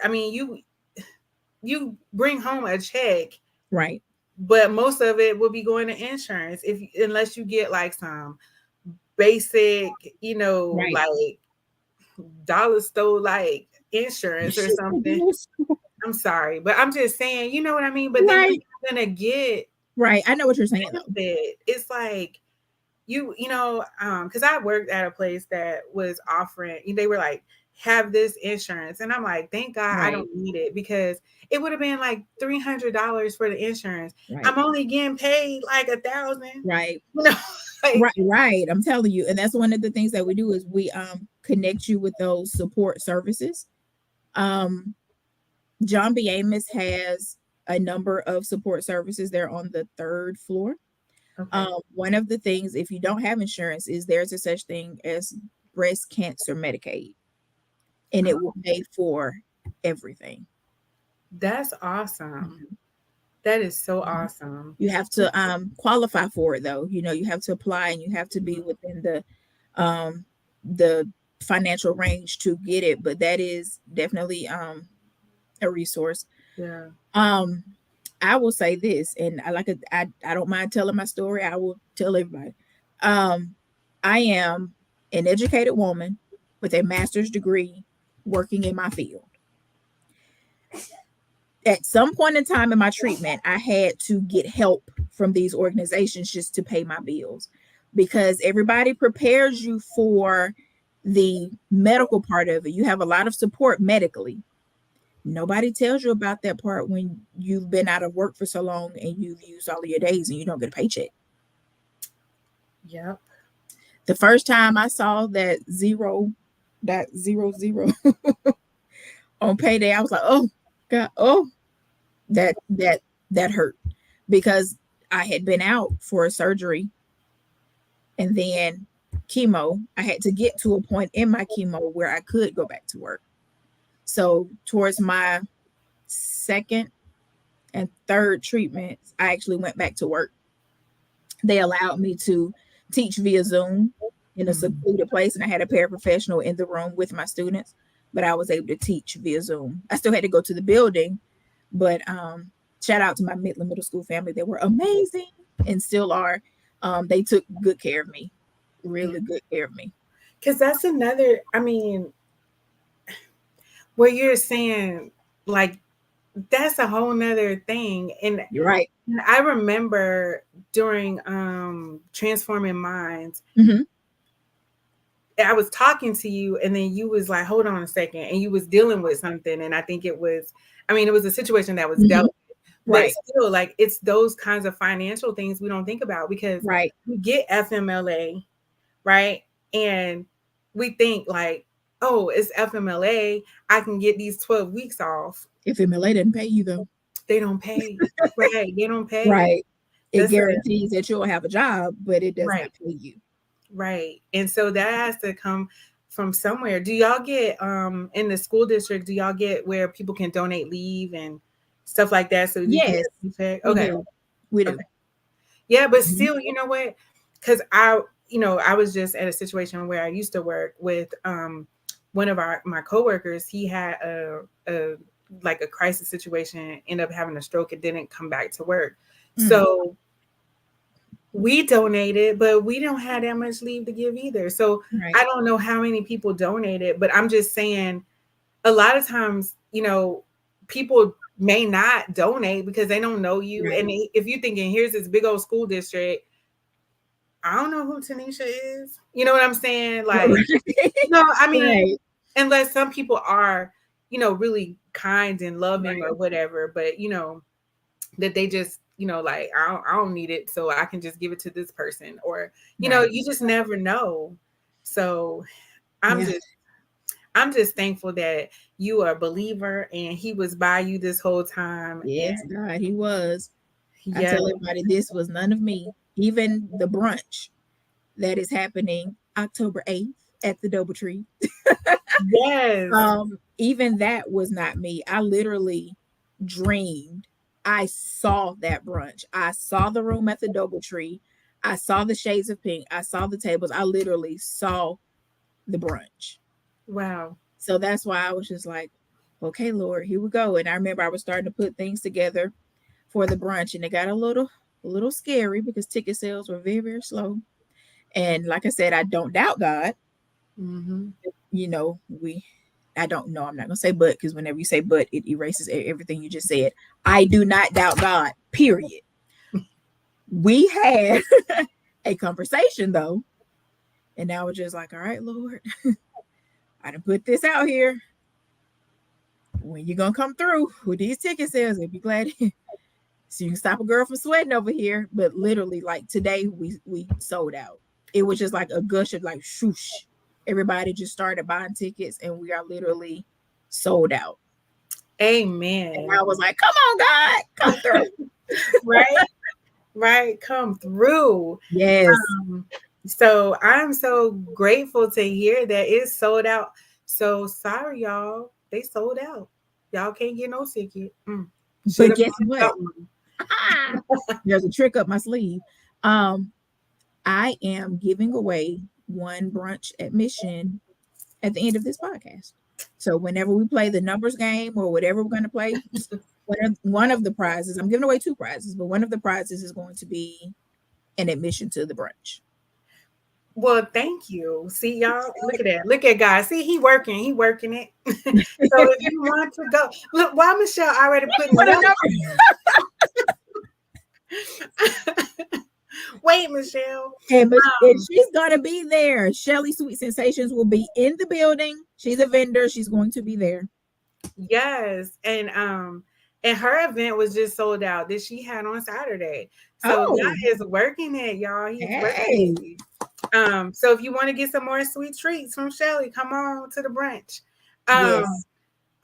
Speaker 1: I mean, you bring home a check,
Speaker 2: Right,
Speaker 1: but most of it will be going to insurance, if unless you get like some basic,
Speaker 2: right.
Speaker 1: like dollar store like insurance or something. I'm sorry, but I'm just saying, you know what I mean? But then you're
Speaker 2: Right,
Speaker 1: not gonna get
Speaker 2: right. I know what you're saying though.
Speaker 1: benefit. It's like because I worked at a place that was offering, they were like, have this insurance. And I'm like, thank God I
Speaker 2: Right,
Speaker 1: don't need it, because it would have been like $300 for the insurance.
Speaker 2: right,
Speaker 1: I'm only getting paid like 1,000,
Speaker 2: right.
Speaker 1: you know, like,
Speaker 2: Right, right. I'm telling you. And that's one of the things that we do is we connect you with those support services. Um John B. Amos has a number of support services. They're on the third floor.
Speaker 1: okay.
Speaker 2: One of the things, if you don't have insurance, is there's a such thing as breast cancer Medicaid, and it will
Speaker 1: Oh,
Speaker 2: pay for everything.
Speaker 1: that's awesome.
Speaker 2: Mhm,
Speaker 1: That is so
Speaker 2: mhm.
Speaker 1: awesome.
Speaker 2: You have to qualify for it though. You have to apply and you have to be within um the financial range to get it, but that is definitely a resource.
Speaker 1: Yeah.
Speaker 2: Um I will say this, and I don't mind telling my story. I will tell everybody. Um I am an educated woman with a master's degree working in my field. At some point in time in my treatment, I had to get help from these organizations just to pay my bills, because everybody prepares you for the medical part of it. You have a lot of support medically. Nobody tells you about that part when you've been out of work for so long and you've used all of your days and you don't get a paycheck.
Speaker 1: Yep.
Speaker 2: The first time I saw that 0.00 on payday, I was like, oh God, oh, that that hurt, because I had been out for a surgery and then chemo. I had to get to a point in my chemo where I could go back to work. So towards my second and third treatments, I actually went back to work. They allowed me to teach via Zoom in a
Speaker 1: Mhm.
Speaker 2: secluded place, and I had a paraprofessional in the room with my students, but I was able to teach via Zoom. I still had to go to the building, but shout out to my Midland Middle School family. They were amazing and still are. They took good care of me,
Speaker 1: Yeah.
Speaker 2: really good care of me.
Speaker 1: Because that's another, I mean, where you're saying, like, that's a whole nother thing. And
Speaker 2: You're right.
Speaker 1: I remember during Transforming Minds,
Speaker 2: Hmm.
Speaker 1: I was talking to you, and then you was like, hold on a second, and you was dealing with something. And I think it was, I mean, it was a situation that was
Speaker 2: Hmm.
Speaker 1: dealt with. But
Speaker 2: Right.
Speaker 1: still, like, it's those kinds of financial things we don't think about because
Speaker 2: Right.
Speaker 1: we get FMLA, right? And we think like, oh, it's FMLA. I can get these 12 weeks off.
Speaker 2: If MLA didn't pay you though.
Speaker 1: They don't pay. Right. They don't pay.
Speaker 2: Right. It
Speaker 1: That's a
Speaker 2: guarantees that you'll have a job, but it does
Speaker 1: right.
Speaker 2: not pay you.
Speaker 1: Right. And so that has to come from somewhere. Do y'all get in the school district, do y'all get where people can donate leave and stuff like that so you can
Speaker 2: Yes,
Speaker 1: get a paycheck?
Speaker 2: we
Speaker 1: Okay.
Speaker 2: do. We
Speaker 1: Okay.
Speaker 2: do.
Speaker 1: Yeah, but
Speaker 2: Mhm.
Speaker 1: still, you know what? Because I was just at a situation where I used to work with one of my coworkers. He had a like a crisis situation, ended up having a stroke and didn't come back to work.
Speaker 2: Mm,
Speaker 1: So we donated, but we don't have that much leave to give either. So
Speaker 2: right.
Speaker 1: I don't know how many people donated, but I'm just saying a lot of times, people may not donate because they don't know you.
Speaker 2: Right.
Speaker 1: And if you're thinking, here's this big old school district, I don't know who Tanisha is. You know what I'm saying? Like, no, I mean,
Speaker 2: Right.
Speaker 1: unless some people are, really kind and loving
Speaker 2: Right.
Speaker 1: or whatever, but that they just, like I don't need it, so I can just give it to this person, or
Speaker 2: Right.
Speaker 1: you just never know. So I'm
Speaker 2: Yeah.
Speaker 1: just I'm just thankful that you are a believer and he was by you this whole time. And
Speaker 2: Yes, God, he was. I
Speaker 1: yeah,
Speaker 2: tell everybody this was none of me. Even the brunch that is happening October 8th at the Doubletree.
Speaker 1: yes,
Speaker 2: Even that was not me. I literally dreamed. I saw that brunch. I saw the room at the Doubletree. I saw the shades of pink. I saw the tables. I literally saw the brunch.
Speaker 1: wow.
Speaker 2: So that's why I was just like, okay, Lord, here we go. And I remember I was starting to put things together for the brunch, and it got a little scary because ticket sales were very, very slow. And like I said, I don't doubt God.
Speaker 1: Hmm.
Speaker 2: You know, I don't know. I'm not gonna say but because whenever you say but, it erases everything you just said. I do not doubt God. Period. We had a conversation though, and I was just like, all right, Lord, I done put this out here. When you gonna come through with these ticket sales, I'd be glad. So you can stop a girl from sweating over here. But literally, like today, we sold out. It was just like a gush of like swoosh. Everybody just started buying tickets, and we are literally sold out. And
Speaker 1: Amen.
Speaker 2: I was like, "Come on, God, come through!"
Speaker 1: Right, right. Come through.
Speaker 2: Yes,
Speaker 1: Um, so I'm so grateful to hear that it's sold out. So sorry, y'all. They sold out. Y'all can't get no ticket. Should
Speaker 2: but
Speaker 1: have
Speaker 2: guess what?
Speaker 1: got one.
Speaker 2: There's a trick up my sleeve. Um, I am giving away one brunch admission at the end of this podcast. So whenever we play the numbers game or whatever we're going to play, one of the prizes, I'm giving away two prizes, but one of the prizes is going to be an admission to the brunch.
Speaker 1: Well, thank you. See, y'all, look at that. Look at God. See, he working it. So if you want to go, look, why Michelle already putting
Speaker 2: Put
Speaker 1: it
Speaker 2: a
Speaker 1: up?
Speaker 2: number.
Speaker 1: Wait, Michelle.
Speaker 2: And
Speaker 1: Um,
Speaker 2: she's gonna be there. Shelly Sweet Sensations will be in the building. She's a vendor. She's going to be there.
Speaker 1: yes, and her event was just sold out that she had on Saturday. So
Speaker 2: Oh,
Speaker 1: God is working it, y'all. He's working it.
Speaker 2: hey.
Speaker 1: So if you want to get some more sweet treats from Shelly, come on to the brunch. Um,
Speaker 2: Yes.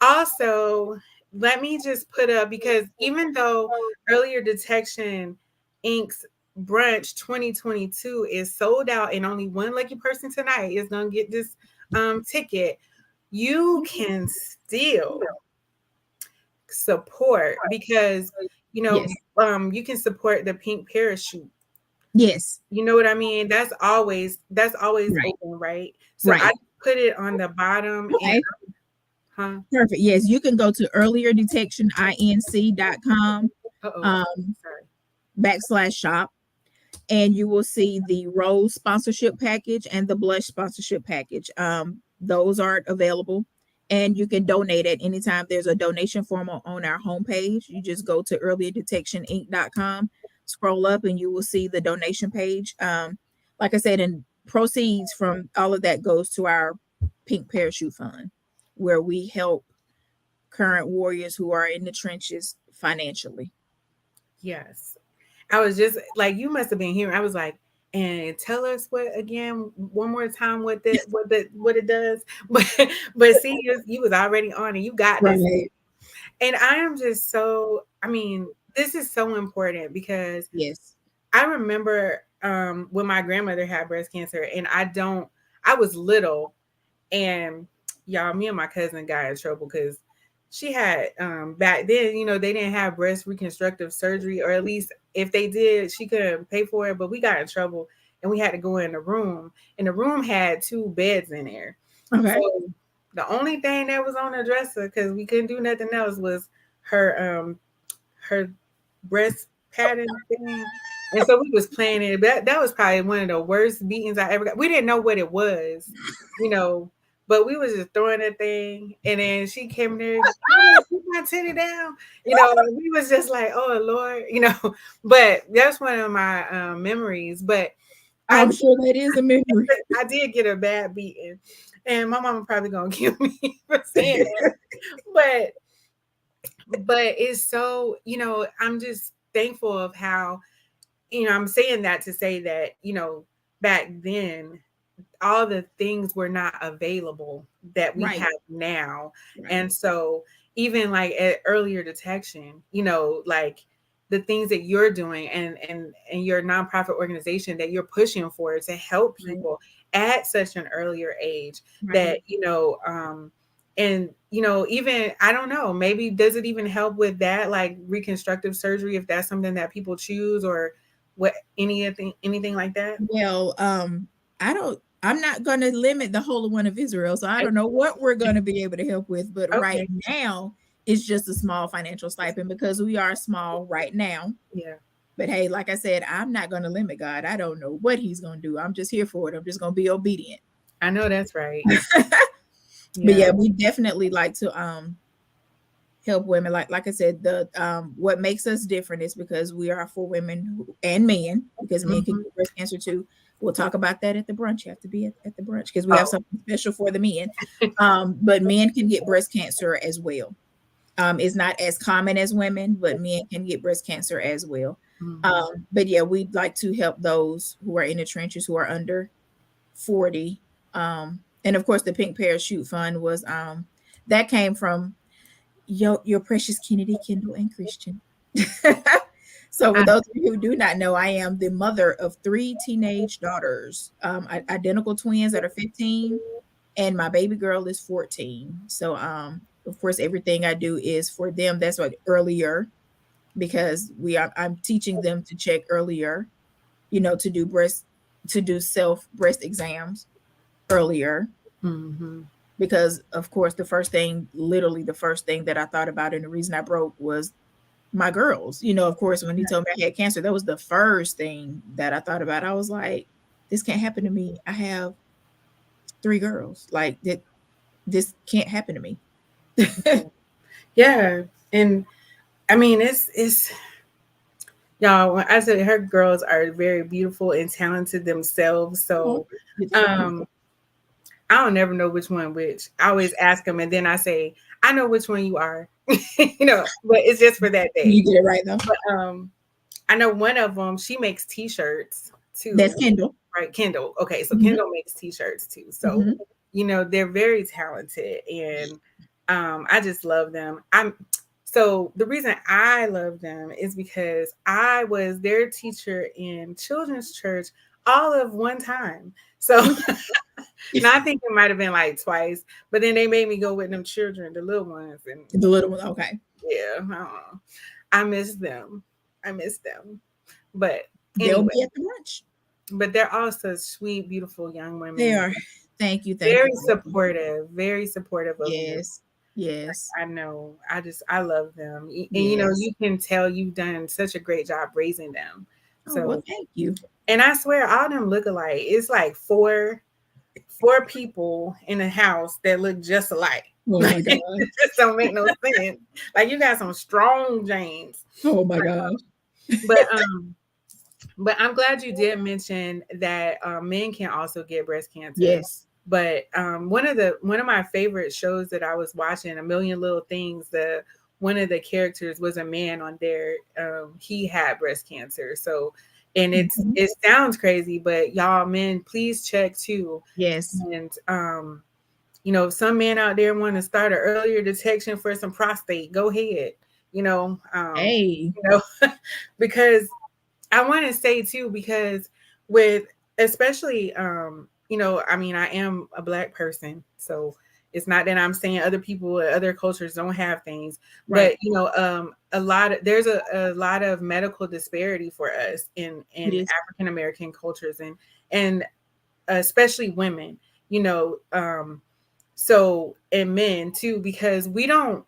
Speaker 1: Also, let me just put up because even though earlier detection Inc.'s brunch 2022 is sold out and only one lucky person tonight is gonna get this ticket, you can still support because
Speaker 2: Yes.
Speaker 1: you can support the pink parachute.
Speaker 2: Yes.
Speaker 1: You know what I mean? That's always
Speaker 2: Right.
Speaker 1: open, right? So I
Speaker 2: Right.
Speaker 1: put it on the bottom and
Speaker 2: Okay.
Speaker 1: huh.
Speaker 2: Perfect. Yes, you can go to earlierdetectioninc.com
Speaker 1: Uh-oh.
Speaker 2: um
Speaker 1: Sorry.
Speaker 2: /shop, and you will see the rose sponsorship package and the blush sponsorship package. Those are available, and you can donate at any time. There's a donation form on our homepage. You just go to earlierdetectioninc.com, scroll up, and you will see the donation page. Like I said, and proceeds from all of that goes to our Pink Parachute Fund, where we help current warriors who are in the trenches financially.
Speaker 1: Yes. I was just like, you must have been hearing. I was like, and tell us what again, one more time, what it does. But see, you was already on it. You got this.
Speaker 2: Right.
Speaker 1: And I am just so, I mean, this is so important because
Speaker 2: Yes.
Speaker 1: I remember when my grandmother had breast cancer, and I was little, and y'all, me and my cousin got in trouble because she had back then, they didn't have breast reconstructive surgery, or at least if they did, she couldn't pay for it. But we got in trouble, and we had to go in the room, and the room had two beds in there. So
Speaker 2: Okay.
Speaker 1: the only thing that was on the dresser, because we couldn't do nothing else, was her breast padding thing. And so we was playing it. That was probably one of the worst beatings I ever got. We didn't know what it was, you know, but we was just throwing that thing. And then she came there, put my titty down, and we was just like, oh Lord, But that's one of my memories. But I
Speaker 2: I'm sure that is a memory.
Speaker 1: I did get a bad beating, and my mama probably gonna kill me for saying that. But it's so, I'm just thankful of how, I'm saying that to say that, back then all the things were not available that we
Speaker 2: Right.
Speaker 1: have now.
Speaker 2: Right.
Speaker 1: And so even like at earlier detection, like the things that you're doing, and your nonprofit organization that you're pushing for to help
Speaker 2: Right.
Speaker 1: people at such an earlier age,
Speaker 2: Right.
Speaker 1: that and even, I don't know, maybe does it even help with that, like reconstructive surgery, if that's something that people choose, or what, anything like that?
Speaker 2: Well, I'm not going to limit the Holy One of Israel, so I don't know what we're going to be able to help with, but right
Speaker 1: Okay.
Speaker 2: now it's just a small financial stipend because we are small right now.
Speaker 1: Yeah.
Speaker 2: But hey, like I said, I'm not going to limit God. I don't know what he's going to do. I'm just here for it. I'm just going to be obedient.
Speaker 1: I know that's right.
Speaker 2: But
Speaker 1: Yeah.
Speaker 2: yeah, we definitely like to help women. Like I said, the what makes us different is because we are for women and men, because men can
Speaker 1: Mhm.
Speaker 2: get breast cancer too. We'll talk about that at the brunch. You have to be at the brunch because we have
Speaker 1: Oh.
Speaker 2: something special for the men. But men can get breast cancer as well. It's not as common as women, but men can get breast cancer as well.
Speaker 1: Mhm.
Speaker 2: But yeah, we'd like to help those who are in the trenches who are under 40. And of course, the Pink Parachute Fund was that came from your precious Kennedy, Kindle, and Christian. So, for
Speaker 1: I
Speaker 2: those of you who do not know, I am the mother of three teenage daughters, identical twins that are 15, and my baby girl is 14. So, of course, everything I do is for them. That's what earlier, because I'm teaching them to check earlier, to do self breast exams earlier,
Speaker 1: Mhm.
Speaker 2: because of course literally the first thing that I thought about and the reason I broke was my girls. Of course, when he told me I had cancer, that was the first thing that I thought about. I was like, this can't happen to me. I have three girls. Like that, this can't happen to me.
Speaker 1: Yeah. And I mean, it's y'all, when I said her girls are very beautiful and talented themselves.
Speaker 2: Oh,
Speaker 1: So
Speaker 2: they're so beautiful.
Speaker 1: um I don't never know which one which. I always ask them, and then I say, I know which one you are. But it's just for that day.
Speaker 2: You did it right though.
Speaker 1: But I know one of them, she makes t-shirts
Speaker 2: That's
Speaker 1: too.
Speaker 2: Kindle.
Speaker 1: Right, Kindle. Okay, so
Speaker 2: Hmm.
Speaker 1: Kindle makes t-shirts too. So,
Speaker 2: Hmm.
Speaker 1: they're very talented, and I just love them. So the reason I love them is because I was their teacher in children's church all of one time. So
Speaker 2: Okay.
Speaker 1: now I think it might have been like twice, but then they made me go with them children, the little ones, and
Speaker 2: The little one. Okay.
Speaker 1: yeah, I don't know. I miss them. I miss them. But
Speaker 2: They'll
Speaker 1: anyway,
Speaker 2: be at the brunch.
Speaker 1: but they're all such sweet, beautiful young
Speaker 2: They
Speaker 1: women.
Speaker 2: are. Thank you. Thank you. Thank you.
Speaker 1: Very supportive of you.
Speaker 2: Yes. Yes.
Speaker 1: I know. I love them. And
Speaker 2: Yes.
Speaker 1: you can tell you've done such a great job raising them.
Speaker 2: Oh, well,
Speaker 1: So,
Speaker 2: thank you.
Speaker 1: and I swear all them look alike. It's like four people in a house that look just alike.
Speaker 2: Oh
Speaker 1: Like
Speaker 2: my
Speaker 1: it
Speaker 2: God.
Speaker 1: just don't make no sense. Like you got some strong James.
Speaker 2: Oh my gosh.
Speaker 1: But I'm glad you did mention that men can also get breast cancer.
Speaker 2: Yes.
Speaker 1: But one of my favorite shows that I was watching, A Million Little Things, the one of the characters was a man on there. He had breast cancer. So, and
Speaker 2: Mhm.
Speaker 1: it sounds crazy, but y'all men, please check too.
Speaker 2: Yes.
Speaker 1: And if some man out there want to start an earlier detection for some prostate, go ahead. You know,
Speaker 2: Hey.
Speaker 1: you know, because I want to say too, because with especially I mean, I am a black person, so it's not that I'm saying other people other cultures don't have things, but
Speaker 2: Right.
Speaker 1: there's a lot of medical disparity for us
Speaker 2: It
Speaker 1: in
Speaker 2: is.
Speaker 1: African American cultures and especially women, you know, so and men too, because we don't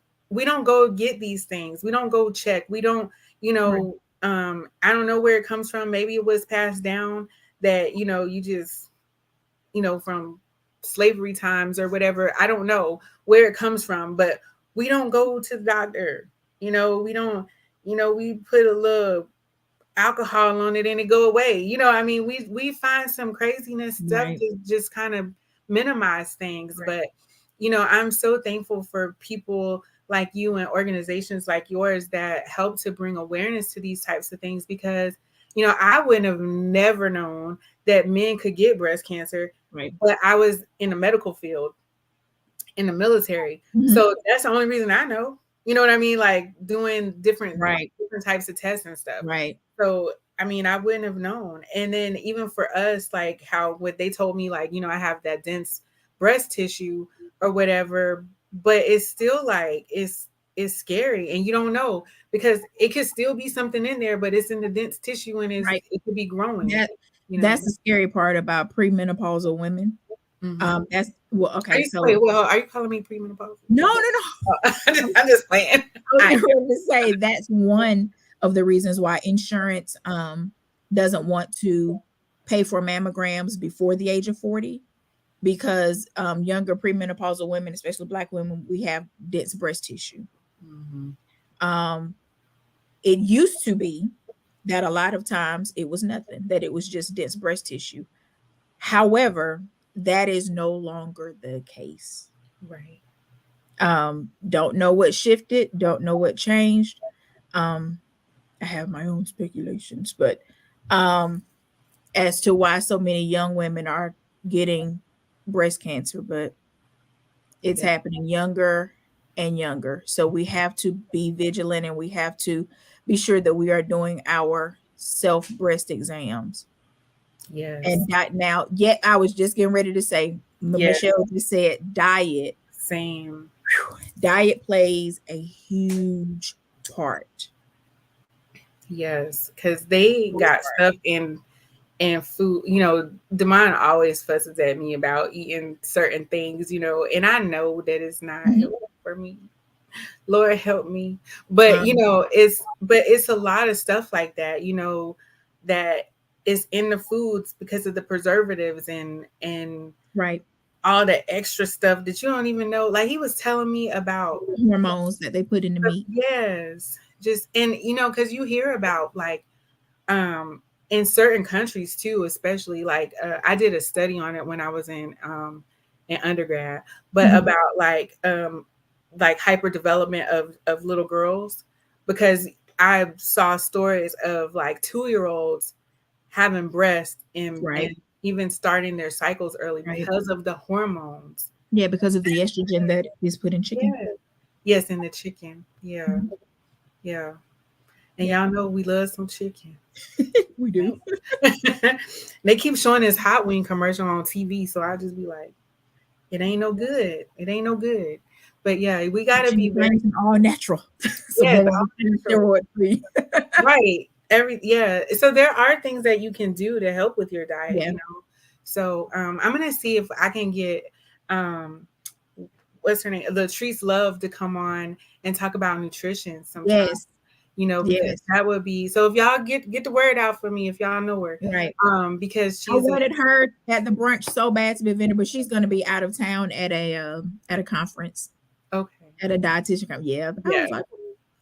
Speaker 1: go get these things. We don't go check. We don't,
Speaker 2: Right.
Speaker 1: I don't know where it comes from. Maybe it was passed down that, you just, from slavery times or whatever. I don't know where it comes from, but we don't go to the doctor. We don't, we put a little alcohol on it and it go away. I mean, we find some craziness stuff
Speaker 2: Right.
Speaker 1: to just kind of minimize things.
Speaker 2: Right.
Speaker 1: But I'm so thankful for people like you and organizations like yours that help to bring awareness to these types of things, because I wouldn't have never known that men could get breast cancer,
Speaker 2: Right.
Speaker 1: but I was in the medical field, in the military.
Speaker 2: Mhm.
Speaker 1: So that's the only reason I know. You know what I mean? Like doing
Speaker 2: Right.
Speaker 1: different types of tests and stuff.
Speaker 2: Right.
Speaker 1: So I mean, I wouldn't have known. And then even for us, like how what they told me, like, I have that dense breast tissue or whatever, but it's still like it's scary and you don't know, because it could still be something in there, but it's in the dense tissue and
Speaker 2: Right.
Speaker 1: it could be growing,
Speaker 2: That
Speaker 1: you know.
Speaker 2: that's the scary part about premenopausal women.
Speaker 1: Mm-hmm.
Speaker 2: That's well,
Speaker 1: Are
Speaker 2: okay,
Speaker 1: you
Speaker 2: so
Speaker 1: wait, well, are you calling me premenopausal?
Speaker 2: no,
Speaker 1: Is
Speaker 2: no,
Speaker 1: that
Speaker 2: no.
Speaker 1: I'm just playing.
Speaker 2: I was
Speaker 1: I
Speaker 2: getting ready to say that's one of the reasons why insurance doesn't want to pay for mammograms before the age of 40, because younger premenopausal women, especially black women, we have dense breast tissue.
Speaker 1: Mhm.
Speaker 2: Um, it used to be that a lot of times it was nothing, that it was just dense breast tissue. However, that is no longer the case.
Speaker 1: Right.
Speaker 2: Don't know what shifted, don't know what changed. Um, I have my own speculations, but um, as to why so many young women are getting breast cancer, but it's
Speaker 1: Yeah.
Speaker 2: happening younger and younger. So we have to be vigilant and we have to be sure that we are doing our self breast exams.
Speaker 1: Yes.
Speaker 2: And not now, yet I was just getting ready to say,
Speaker 1: Yeah.
Speaker 2: Michelle just said diet.
Speaker 1: Same.
Speaker 2: Diet plays a huge part.
Speaker 1: Yes. Because they
Speaker 2: Huge
Speaker 1: got
Speaker 2: part.
Speaker 1: stuff in food. Demond always fusses at me about eating certain things, and I know that it's not
Speaker 2: Mhm.
Speaker 1: healthy for me. Lord help me. But
Speaker 2: Um,
Speaker 1: it's a lot of stuff like that, that is in the foods because of the preservatives and
Speaker 2: right.
Speaker 1: all the extra stuff that you don't even know. Like he was telling me about,
Speaker 2: Hormones that they put in the meat.
Speaker 1: yes, just and because you hear about like um in certain countries too, especially like I did a study on it when I was in undergrad, but
Speaker 2: Mhm.
Speaker 1: about like hyper development of little girls, because I saw stories of like 2 year olds having breast and
Speaker 2: Right.
Speaker 1: even starting their cycles early
Speaker 2: Right.
Speaker 1: because of the hormones.
Speaker 2: Yeah, because of the estrogen that is put in chicken.
Speaker 1: Yeah. Yes, in the chicken. Yeah.
Speaker 2: Mhm.
Speaker 1: Yeah. And
Speaker 2: Yeah,
Speaker 1: y'all know we love some chicken.
Speaker 2: we do.
Speaker 1: They keep showing this hot wing commercial on TV, so I just be like, it ain't no good. It ain't no good. But yeah, we gotta
Speaker 2: Chicken
Speaker 1: be
Speaker 2: is
Speaker 1: very,
Speaker 2: not even all natural. Some
Speaker 1: yes,
Speaker 2: of them
Speaker 1: all
Speaker 2: are
Speaker 1: natural.
Speaker 2: steroid free.
Speaker 1: Right. Yeah. So there are things that you can do to help with your diet,
Speaker 2: Yeah.
Speaker 1: So I'm gonna see if I can get um what's her name? Latrice Love to come on and talk about nutrition sometime,
Speaker 2: Yes.
Speaker 1: because
Speaker 2: Yes.
Speaker 1: that would be so if y'all get the word out for me if y'all know her.
Speaker 2: Right.
Speaker 1: Because
Speaker 2: I
Speaker 1: she's a
Speaker 2: wanted her at the brunch so bad to be a vendor, but she's going to be out of town at a conference,
Speaker 1: okay.
Speaker 2: at a dietitian conference. Yeah, I
Speaker 1: Yeah.
Speaker 2: was like,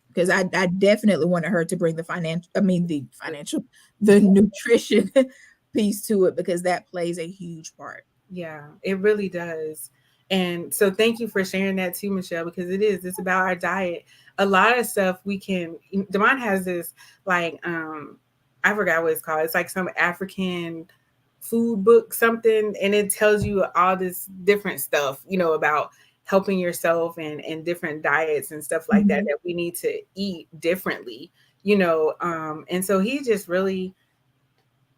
Speaker 2: because I definitely wanted her to bring the financial, I mean the financial, the nutrition piece to it, because that plays a huge part.
Speaker 1: Yeah, it really does. And so thank you for sharing that too, Michelle, because it's about our diet. A lot of stuff we can, Demond has this like, I forgot what it's called. It's like some African food book, something, and it tells you all this different stuff, about helping yourself and different diets and stuff like that,
Speaker 2: Mhm.
Speaker 1: that we need to eat differently, and so he just really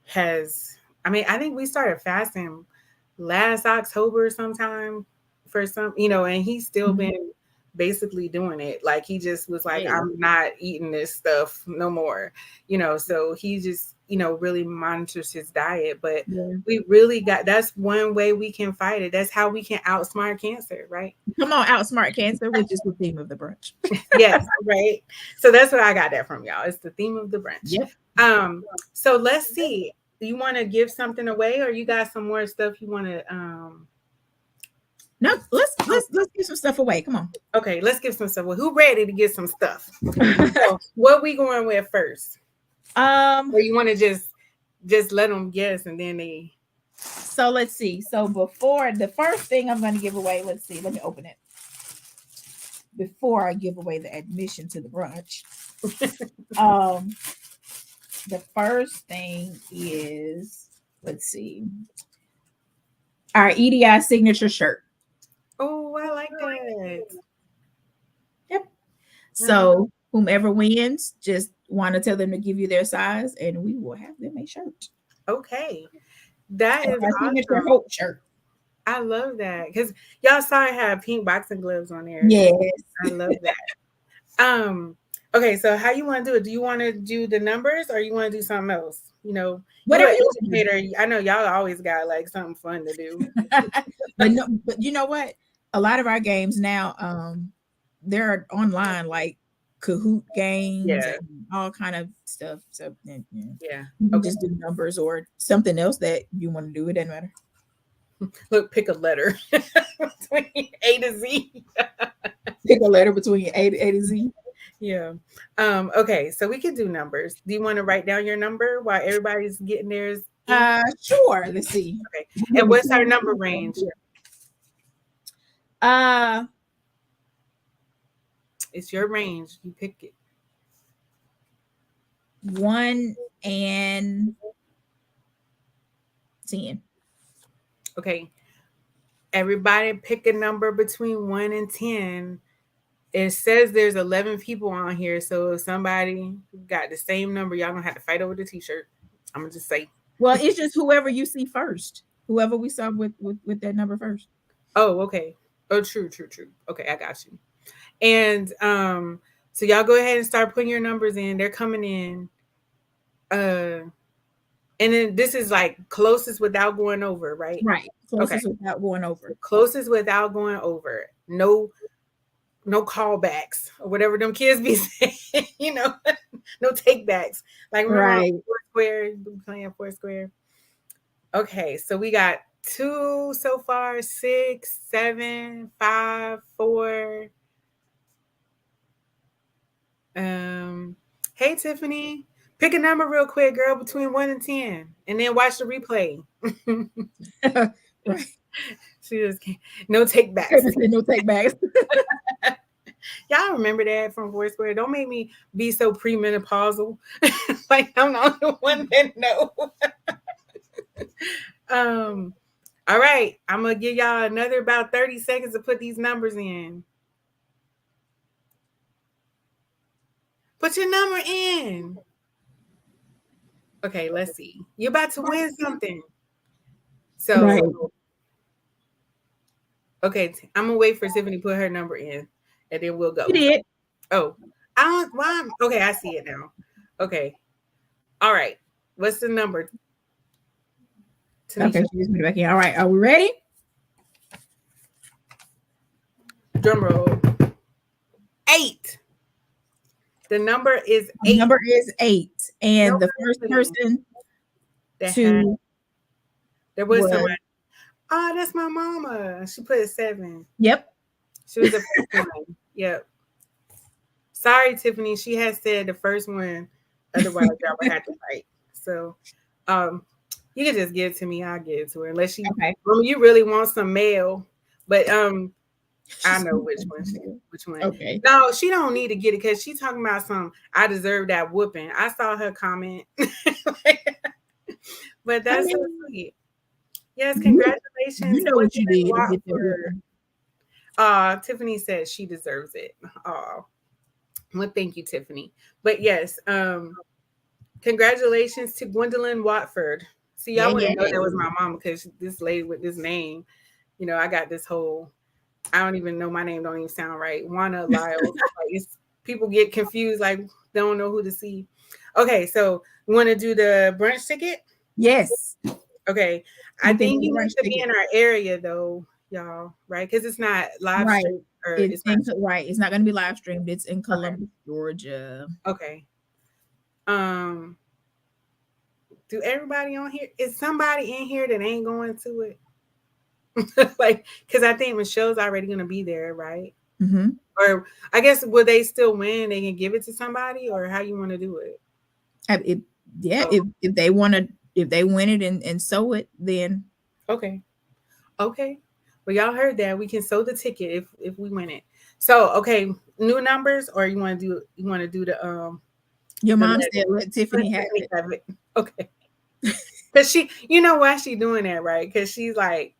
Speaker 1: has, I mean, I think we started fasting last October sometime for some, and he's still
Speaker 2: Mhm.
Speaker 1: been basically doing it. Like he just was like,
Speaker 2: Hey.
Speaker 1: I'm not eating this stuff no more, so he just, really monitors his diet. But
Speaker 2: Yeah.
Speaker 1: we really got, that's one way we can fight it. That's how we can outsmart cancer, right?
Speaker 2: Come on, outsmart cancer, which is the theme of the brunch.
Speaker 1: Yes, right. So that's what I got that from, y'all. It's the theme of the brunch.
Speaker 2: Yep.
Speaker 1: So let's see. Do you want to give something away, or you got some more stuff you want to
Speaker 2: No, let's give some stuff away. Come on.
Speaker 1: okay, let's give some stuff. Well, who ready to get some stuff? So what we going with first?
Speaker 2: um,
Speaker 1: Or you want to just let them guess and then they
Speaker 2: so let's see. So before the first thing I'm gonna give away, let's see, let me open it before I give away the admission to the brunch. Um, the first thing is, let's see, our EDI signature shirt.
Speaker 1: Oh, I like that.
Speaker 2: Yep.
Speaker 1: I like,
Speaker 2: So whomever wins, just want to tell them to give you their size, and we will have them a shirt.
Speaker 1: okay. That is
Speaker 2: Our signature
Speaker 1: awesome.
Speaker 2: hope shirt.
Speaker 1: I love that. Because y'all saw I had pink boxing gloves on there. So
Speaker 2: Yes.
Speaker 1: I love that. Okay, so how you want to do it? Do you want to do the numbers or you want to do something else? You
Speaker 2: Whatever
Speaker 1: an
Speaker 2: you want
Speaker 1: educator. I know y'all always got like something fun to do.
Speaker 2: to do. But no, but you know what? A lot of our games now, they're online, like Kahoot games
Speaker 1: Yeah,
Speaker 2: and all kind of stuff. So yeah,
Speaker 1: yeah.
Speaker 2: you can
Speaker 1: Okay.
Speaker 2: just do numbers or something else that you want to do. It doesn't matter.
Speaker 1: Look, pick a letter between A to Z.
Speaker 2: Pick a letter between A to Z.
Speaker 1: Yeah. Okay, so we could do numbers. Do you want to write down your number while everybody's getting theirs in?
Speaker 2: Sure. Let's see.
Speaker 1: Okay.
Speaker 2: Let
Speaker 1: And
Speaker 2: me
Speaker 1: what's
Speaker 2: pull
Speaker 1: our
Speaker 2: my
Speaker 1: number
Speaker 2: phone
Speaker 1: range?
Speaker 2: here. Uh,
Speaker 1: It's your range. You pick it.
Speaker 2: 1 and 10.
Speaker 1: Okay. Everybody pick a number between 1 and 10. It says there's 11 people on here, so if somebody got the same number, y'all gonna have to fight over the t-shirt. I'm gonna just say,
Speaker 2: Well, it's just whoever you see first. Whoever we saw with that number first.
Speaker 1: oh, okay. Oh, true, true, true. Okay, I got you. And so y'all go ahead and start putting your numbers in. They're coming in. And then this is like closest without going over, right?
Speaker 2: Right.
Speaker 1: Okay.
Speaker 2: Closest without going over.
Speaker 1: Closest without going over. No callbacks or whatever them kids be saying, no takebacks. Like remember on
Speaker 2: Right.
Speaker 1: Foursquare, playing Foursquare. Okay, so we got two so far, 6, 7, 5, 4. Hey Tiffany, pick a number real quick, girl, between 1 and 10, and then watch the replay.
Speaker 2: Right.
Speaker 1: She just can't, no takebacks.
Speaker 2: No take backs.
Speaker 1: Y'all remember that from Foursquare? Don't make me be so premenopausal. Like I'm the only one that know. um, all right, I'm gonna give y'all another about 30 seconds to put these numbers in. Put your number in. Okay, let's see. You're about to win something.
Speaker 2: Right.
Speaker 1: So, okay, I'm gonna wait for Tiffany to put her number in, and then we'll
Speaker 2: You
Speaker 1: go.
Speaker 2: did.
Speaker 1: Oh, I don't. Why? Okay, I see it now. Okay, all right. What's the number,
Speaker 2: Okay,
Speaker 1: Tanisha?
Speaker 2: she just put it back in. All right. Are we ready?
Speaker 1: Drum roll. 8. The number is
Speaker 2: The
Speaker 1: 8.
Speaker 2: number is 8. And the
Speaker 1: Nobody
Speaker 2: first
Speaker 1: put in
Speaker 2: person
Speaker 1: that had.
Speaker 2: to
Speaker 1: There was
Speaker 2: was,
Speaker 1: somebody. Oh, that's my mama. She put a 7.
Speaker 2: yep.
Speaker 1: She was the first one. Yep. Sorry, Tiffany. She has said the first one. Otherwise, y'all would have to fight. So, um, you can just give it to me. I'll give it to her. Unless
Speaker 2: Okay.
Speaker 1: you really want some mail. But I
Speaker 2: She's
Speaker 1: know which one. Which one?
Speaker 2: okay.
Speaker 1: No, she don't need to get it because she talking about some. I deserve that whooping. I saw her comment, but
Speaker 2: I
Speaker 1: that's so
Speaker 2: mean,
Speaker 1: sweet. Yes,
Speaker 2: you
Speaker 1: congratulations,
Speaker 2: know what you
Speaker 1: Gwendolyn
Speaker 2: did to get that
Speaker 1: Watford.
Speaker 2: whooping.
Speaker 1: Tiffany says she deserves it. Oh, well, thank you, Tiffany. But yes, congratulations to Gwendolyn Watford. See, I
Speaker 2: Yeah,
Speaker 1: wouldn't know
Speaker 2: yeah.
Speaker 1: that was my mom because this lady with this name, I got this whole. I don't even know my name. Don't even sound right. Juana Lyles. Like people get confused. Like they don't know who to see. Okay, so you want to do the brunch ticket?
Speaker 2: Yes.
Speaker 1: Okay, I
Speaker 2: We can do
Speaker 1: think
Speaker 2: the
Speaker 1: you need
Speaker 2: brunch
Speaker 1: to be
Speaker 2: ticket.
Speaker 1: in our area though, y'all, right? Because it's not live
Speaker 2: Right.
Speaker 1: stream or it's not.
Speaker 2: Right. It's not gonna be live streamed. It's in
Speaker 1: Okay,
Speaker 2: Columbus, Georgia.
Speaker 1: okay. Um, do everybody on here? Is somebody in here that ain't going to it? Like, because I think Michelle's already gonna be there, right?
Speaker 2: Mm-hmm.
Speaker 1: Or I guess will they still win? They can give it to somebody, or how you want to do it?
Speaker 2: If yeah,
Speaker 1: Oh,
Speaker 2: if they wanna if they win it and sew it, then
Speaker 1: okay, okay. Well, y'all heard that we can sow the ticket if we win it. So, okay, new numbers, or you want to do
Speaker 2: your
Speaker 1: the
Speaker 2: mom said
Speaker 1: letter?
Speaker 2: let
Speaker 1: Let
Speaker 2: Tiffany have
Speaker 1: Tiffany
Speaker 2: it.
Speaker 1: have it. Okay, because you know why she doing that, right? Because she's like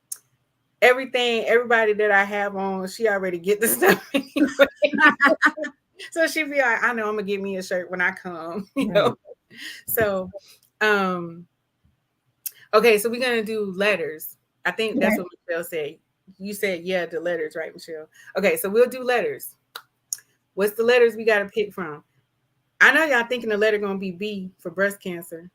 Speaker 1: everybody that I have on, she already get the stuff anyway. So she be like, I know I'm gonna get me a shirt when I come,
Speaker 2: Right.
Speaker 1: So, um, okay, so we're gonna do letters. I think that's
Speaker 2: Okay.
Speaker 1: what Michelle said. You said yeah, the letters, right, Michelle? Okay, so we'll do letters. What's the letters we gotta pick from? I know y'all thinking the letter gonna be B for breast cancer.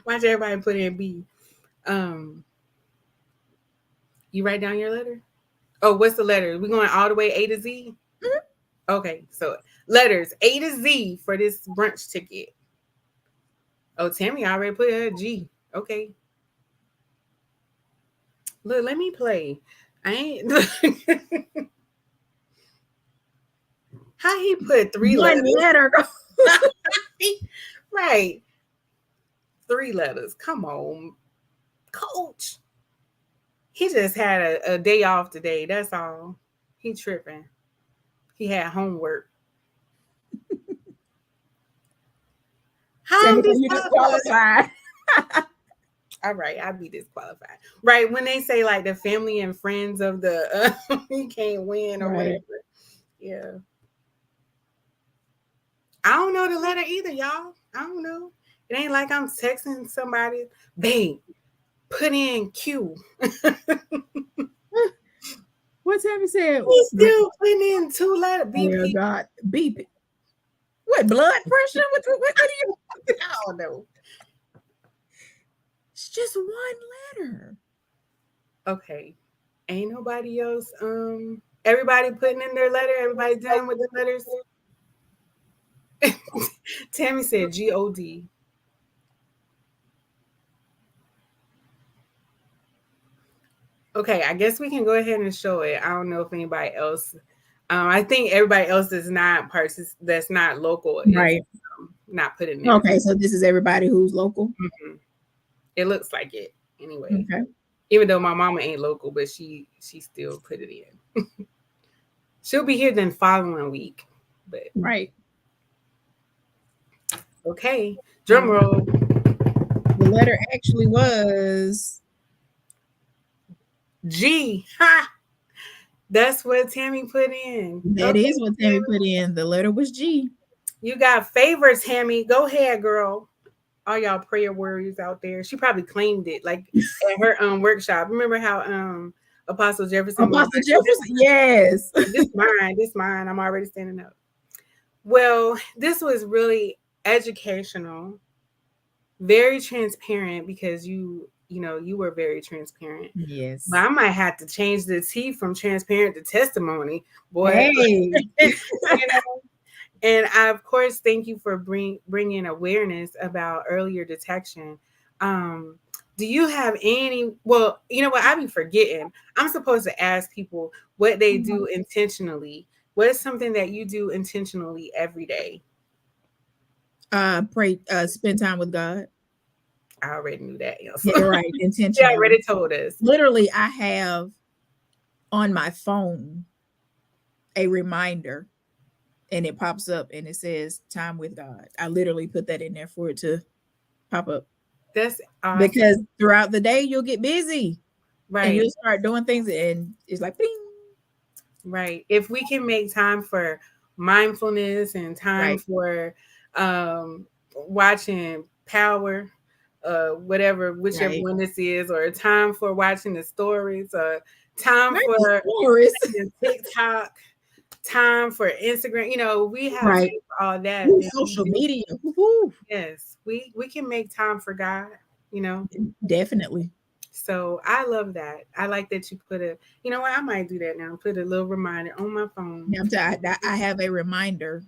Speaker 1: Watch everybody put in B. Um, you write down your letter. Oh, what's the letter? We going all the way A to Z?
Speaker 2: Mhm.
Speaker 1: Okay, so letters A to Z for this brunch ticket. Oh, Tammy already put her G. Okay, look, let me play. I ain't. How he put three
Speaker 2: One
Speaker 1: letters?
Speaker 2: letter.
Speaker 1: Right, three letters. Come on, coach. He just had a day off today. That's all. He tripping. He had homework. How I'm
Speaker 2: Tammy, you
Speaker 1: disqualified?
Speaker 2: disqualified.
Speaker 1: All right, I'll be disqualified. Right, when they say like the family and friends of the you can't win or whatever.
Speaker 2: Right.
Speaker 1: Yeah. I don't know the letter either, y'all. I don't know. It ain't like I'm texting somebody, babe, put in Q.
Speaker 2: What Tammy said?
Speaker 1: He's still putting in two letter
Speaker 2: Oh
Speaker 1: BP.
Speaker 2: God, beep. What blood pressure? What do you?
Speaker 1: I don't know.
Speaker 2: It's just one letter.
Speaker 1: Okay. Ain't nobody else. Everybody putting in their letter. Everybody done with the letters. Tammy said God. Okay, I guess we can go ahead and show it. I don't know if anybody else. I think everybody else is not parts that's not local is
Speaker 2: Right.
Speaker 1: not putting theirs in.
Speaker 2: Okay, so this is everybody who's local.
Speaker 1: Mhm. It looks like it anyway.
Speaker 2: Okay.
Speaker 1: Even though my mama ain't local, but she still put it in. She'll be here then following week. But
Speaker 2: Right.
Speaker 1: okay, drum
Speaker 2: And
Speaker 1: roll.
Speaker 2: the letter actually was
Speaker 1: G. Ha! That's what Tammy put in.
Speaker 2: that
Speaker 1: Okay,
Speaker 2: is what Tammy put in. The letter was G.
Speaker 1: you got favors, Tammy. Go ahead, girl. All y'all prayer warriors out there. She probably claimed it like at her workshop. Remember how Apostle Jefferson was
Speaker 2: Apostle
Speaker 1: like, "Oh,
Speaker 2: Jefferson. Yes.
Speaker 1: this mine, this mine. I'm already standing up." Well, this was really educational, very transparent because you were very transparent. But
Speaker 2: Yes.
Speaker 1: I might have to change the T from transparent to testimony, boy.
Speaker 2: Hey.
Speaker 1: you know. And I, of course, thank you for bringing awareness about earlier detection. Um, do you have any? Well, you know what? I be forgetting. I'm supposed to ask people what they do intentionally. What is something that you do intentionally every day?
Speaker 2: Pray. Spend time with God.
Speaker 1: I already knew that answer.
Speaker 2: Yeah, right.
Speaker 1: She
Speaker 2: Intentionally.
Speaker 1: already told us.
Speaker 2: Literally, I have on my phone a reminder and it pops up and it says time with God. I literally put that in there for it to pop up
Speaker 1: That's awesome.
Speaker 2: because throughout the day you'll get busy and
Speaker 1: Right.
Speaker 2: you'll start doing things and it's like bing.
Speaker 1: Right. If we can make time for mindfulness and time
Speaker 2: Right,
Speaker 1: for watching Power, whatever, whichever
Speaker 2: right.
Speaker 1: one this is, or time for watching the stories, or time
Speaker 2: Not the
Speaker 1: for
Speaker 2: stories.
Speaker 1: TikTok, time for Instagram, we have
Speaker 2: Right.
Speaker 1: time for all that.
Speaker 2: Ooh,
Speaker 1: Then we
Speaker 2: social
Speaker 1: do,
Speaker 2: media. Woo-hoo.
Speaker 1: yes, we can make time for God, you know.
Speaker 2: Definitely.
Speaker 1: So I love that. I like that you put a, you know what, I might do that now. Put a little reminder on my phone.
Speaker 2: Yeah, I have a reminder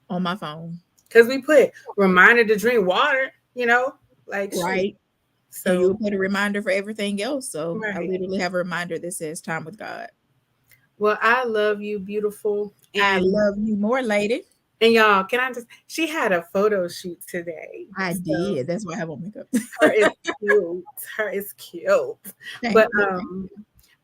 Speaker 2: on my phone.
Speaker 1: Because we put reminder to drink water, like shoot.
Speaker 2: Right. And
Speaker 1: So,
Speaker 2: you'll put a reminder for everything else. So I
Speaker 1: right.
Speaker 2: literally have a reminder that says time with God.
Speaker 1: Well, I love you, beautiful.
Speaker 2: I
Speaker 1: And
Speaker 2: love you more, lady.
Speaker 1: y'all, can I just, she had a photo shoot today.
Speaker 2: I
Speaker 1: So
Speaker 2: did. That's why I have on makeup.
Speaker 1: her is cute. Her is cute.
Speaker 2: Thank
Speaker 1: But
Speaker 2: you.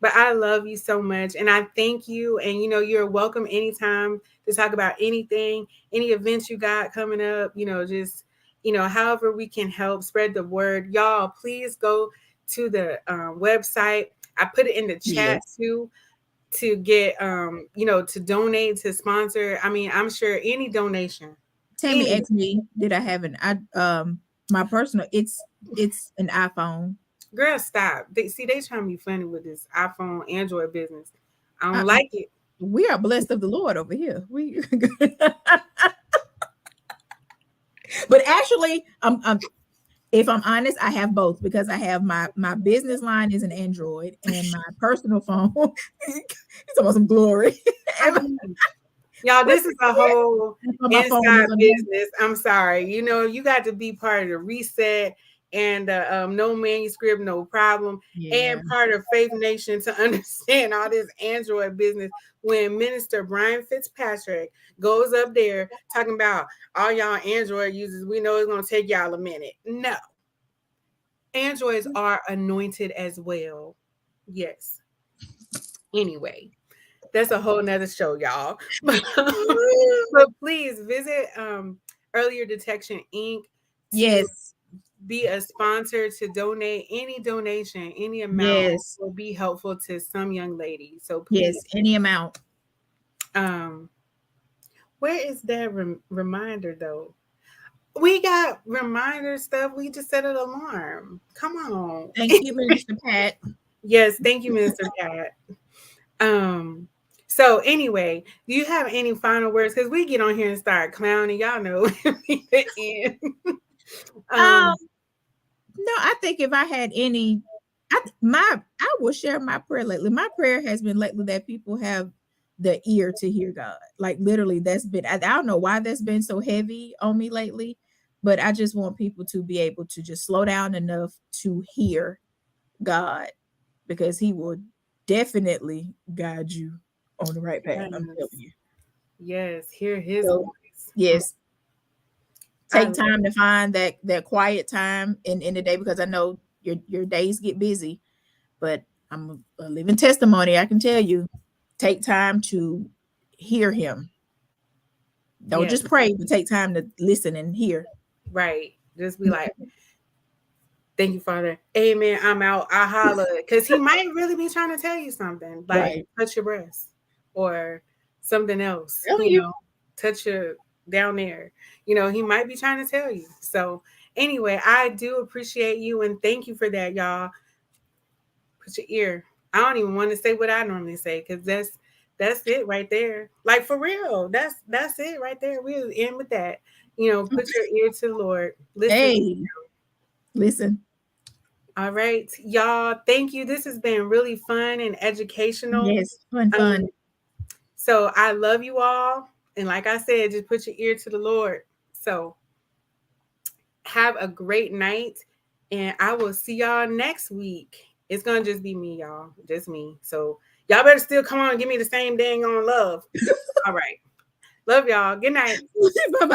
Speaker 1: but I love you so much and I thank you. And you're welcome anytime to talk about anything, any events you got coming up, just however we can help spread the word. Y'all, please go to the website. I put it in the chat
Speaker 2: Yes.
Speaker 1: too to get to donate, to sponsor. I mean, I'm sure any donation,
Speaker 2: Tammy
Speaker 1: any
Speaker 2: asked me, did I have an I my personal it's an iPhone.
Speaker 1: girl, stop. They trying to be funny with this iPhone Android business. I don't
Speaker 2: Uh-uh.
Speaker 1: like it.
Speaker 2: We are blessed of the Lord over here. We but actually I'm if I'm honest, I have both because I have my business line is an Android and my personal phone it's almost some glory.
Speaker 1: I mean, y'all,
Speaker 2: But
Speaker 1: this is a whole
Speaker 2: my phone
Speaker 1: inside
Speaker 2: is on.
Speaker 1: business. I'm sorry. You got to be part of the reset and no manuscript, no problem,
Speaker 2: Yeah.
Speaker 1: and part of Faith Nation to understand all this Android business. When Minister Brian Fitzpatrick goes up there talking about all y'all Android users, we know it's going to take y'all a minute. No, Androids are anointed as well. Yes. Anyway, that's a whole nother show, y'all. But please visit Earlier Detection Inc. to
Speaker 2: Yes.
Speaker 1: be a sponsor, to donate. Any donation, any amount
Speaker 2: Yes.
Speaker 1: will be helpful to some young lady. So please,
Speaker 2: Yes. Any amount.
Speaker 1: um, where is that reminder though? We got reminder stuff. We just set an alarm. Come on.
Speaker 2: Thank you, Minister Pat.
Speaker 1: Yes, thank you, Mr. Pat. Um, so anyway, do you have any final words? Because we get on here and start clowning. Y'all know the end.
Speaker 2: Um,
Speaker 1: Um,
Speaker 2: no, I think if I had any, I will share my prayer lately. My prayer has been lately that people have the ear to hear God. Like literally, that's been I don't know why that's been so heavy on me lately, but I just want people to be able to just slow down enough to hear God because He will definitely guide you on the right path. I'm telling
Speaker 1: yes,
Speaker 2: you.
Speaker 1: yes, hear his
Speaker 2: So
Speaker 1: voice.
Speaker 2: yes,
Speaker 1: I
Speaker 2: take time to find that quiet time in the day because I know your days get busy, but I'm a living testimony. I can tell you, take time to hear him. Don't
Speaker 1: yes,
Speaker 2: just pray, but take time to listen and hear.
Speaker 1: right. Just be like, thank you, Father. Amen. I'm out. I holla. Because he might really be trying to tell you something, like
Speaker 2: Right.
Speaker 1: touch your breast or something else,
Speaker 2: Telling you.
Speaker 1: touch your down there. He might be trying to tell you. So, anyway, I do appreciate you and thank you for that, y'all. Put your ear. I don't even want to say what I normally say because that's it right there. Like for real. That's it right there. We'll end with that. Put your ear to the Lord. Listen.
Speaker 2: Hey, listen.
Speaker 1: All right, y'all. Thank you. This has been really fun and educational.
Speaker 2: Yes, fun,
Speaker 1: Um,
Speaker 2: fun.
Speaker 1: so I love you all. And like I said, just put your ear to the Lord. So have a great night. And I will see y'all next week. It's gonna just be me, y'all. Just me. So y'all better still come on and give me the same dang on love. All right. Love y'all. Good night.
Speaker 2: Bye bye.